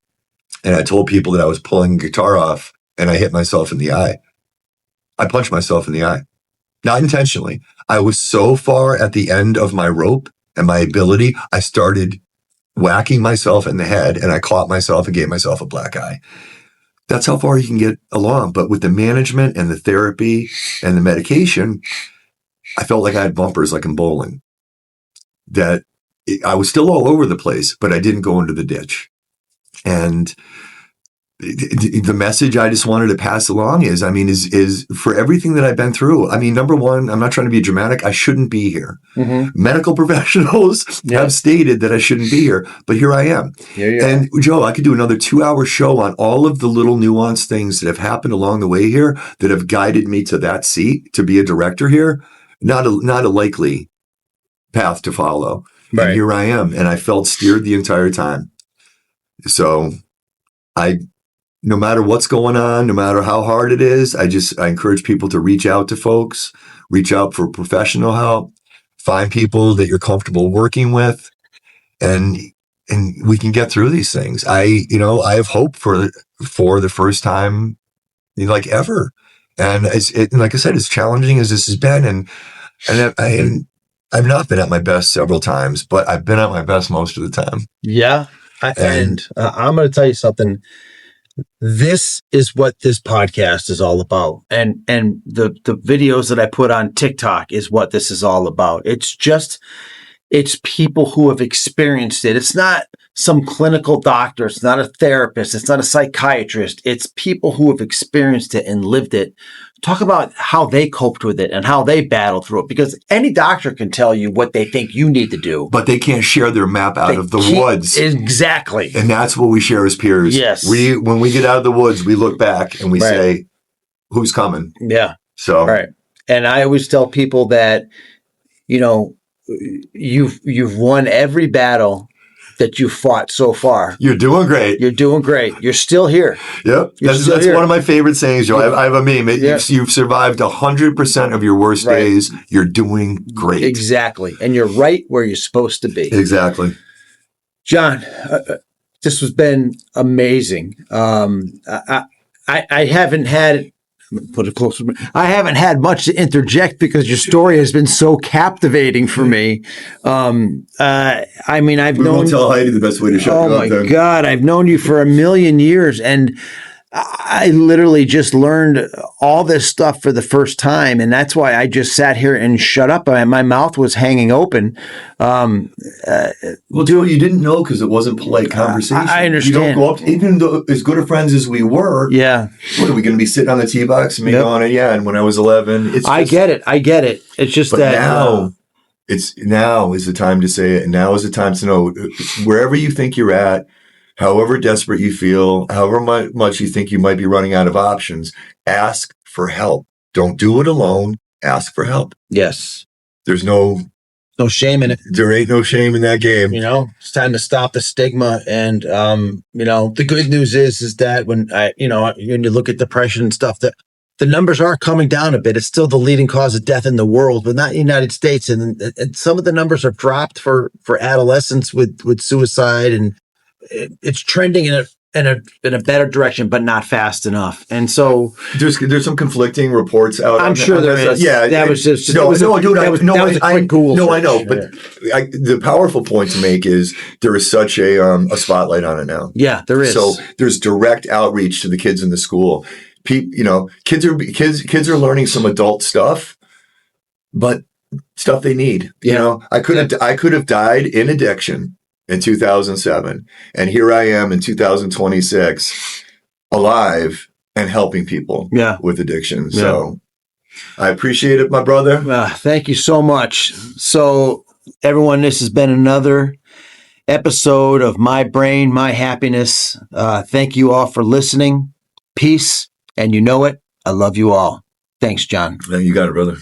S2: and I told people that I was pulling a guitar off, and I hit myself in the eye. I punched myself in the eye, not intentionally. I was so far at the end of my rope and my ability, I started whacking myself in the head, and I caught myself and gave myself a black eye. That's how far you can get along. But with the management and the therapy and the medication, I felt like I had bumpers like in bowling. That I was still all over the place, but I didn't go into the ditch. And the message I just wanted to pass along is for everything that I've been through. I mean, number one, I'm not trying to be dramatic. I shouldn't be here. Medical professionals have stated that I shouldn't be here, but here I am. And Joe, I could do another 2-hour show on all of the little nuanced things that have happened along the way here that have guided me to that seat to be a director here. Not a likely path to follow. Right. And here I am, and I felt steered the entire time. So no matter what's going on, no matter how hard it is, I encourage people to reach out to folks, reach out for professional help, find people that you're comfortable working with, and we can get through these things. I have hope for the first time, like ever. And like I said, as challenging as this has been, and I've not been at my best several times, but I've been at my best most of the time.
S3: Yeah. And I'm going to tell you something. This is what this podcast is all about. And the videos that I put on TikTok is what this is all about. It's people who have experienced it. It's not some clinical doctor. It's not a therapist. It's not a psychiatrist. It's people who have experienced it and lived it. Talk about how they coped with it and how they battled through it, because any doctor can tell you what they think you need to do.
S2: But they can't share their map out of the woods.
S3: Exactly.
S2: And that's what we share as peers.
S3: Yes.
S2: When we get out of the woods, we look back and we say, who's coming?
S3: Yeah.
S2: So.
S3: Right. And I always tell people that, you've won every battle that you fought so far.
S2: You're doing great.
S3: You're doing great. You're still here.
S2: Yep. That's one of my favorite sayings, Joe. I have a meme. You've survived 100% of your worst days. You're doing great.
S3: Exactly. And you're right where you're supposed to be.
S2: Exactly.
S3: John, this has been amazing. I haven't had... Put it closer. I haven't had much to interject because your story has been so captivating for me. I've known.
S2: Tell Heidi the best way to shut
S3: you up. Oh my God, I've known you for a million years, and I literally just learned all this stuff for the first time, and that's why I just sat here and shut up. My mouth was hanging open.
S2: Well, Joe, you didn't know because it wasn't polite conversation.
S3: I understand.
S2: You don't go up, even though as good of friends as we were.
S3: Yeah.
S2: What are we going to be sitting on the tee box and me going, and when I was 11,
S3: I get it. It's just that
S2: now is the time to say it, and now is the time to know wherever you think you're at. However desperate you feel, however much you think you might be running out of options, ask for help. Don't do it alone. Ask for help.
S3: Yes.
S2: There's no
S3: shame in it.
S2: There ain't no shame in that game.
S3: It's time to stop the stigma. And, the good news is that when you look at depression and stuff, that the numbers are coming down a bit. It's still the leading cause of death in the world, but not in the United States. And some of the numbers have dropped for adolescents with suicide, and it's trending in a better direction, but not fast enough. And so
S2: there's some conflicting reports out.
S3: I'm sure there is.
S2: Yeah,
S3: that was just
S2: no, dude.
S3: That was a quick Google.
S2: I know, but the powerful point to make is there is such a spotlight on it now.
S3: Yeah, there is.
S2: So there's direct outreach to the kids in the school. Kids are learning some adult stuff, but stuff they need. I could have died in addiction in 2007. And here I am in 2026, alive and helping people with addiction. Yeah. So I appreciate it, my brother.
S3: Thank you so much. So everyone, this has been another episode of My Brain, My Happiness. Thank you all for listening. Peace. And you know it. I love you all. Thanks, John.
S2: You got it, brother.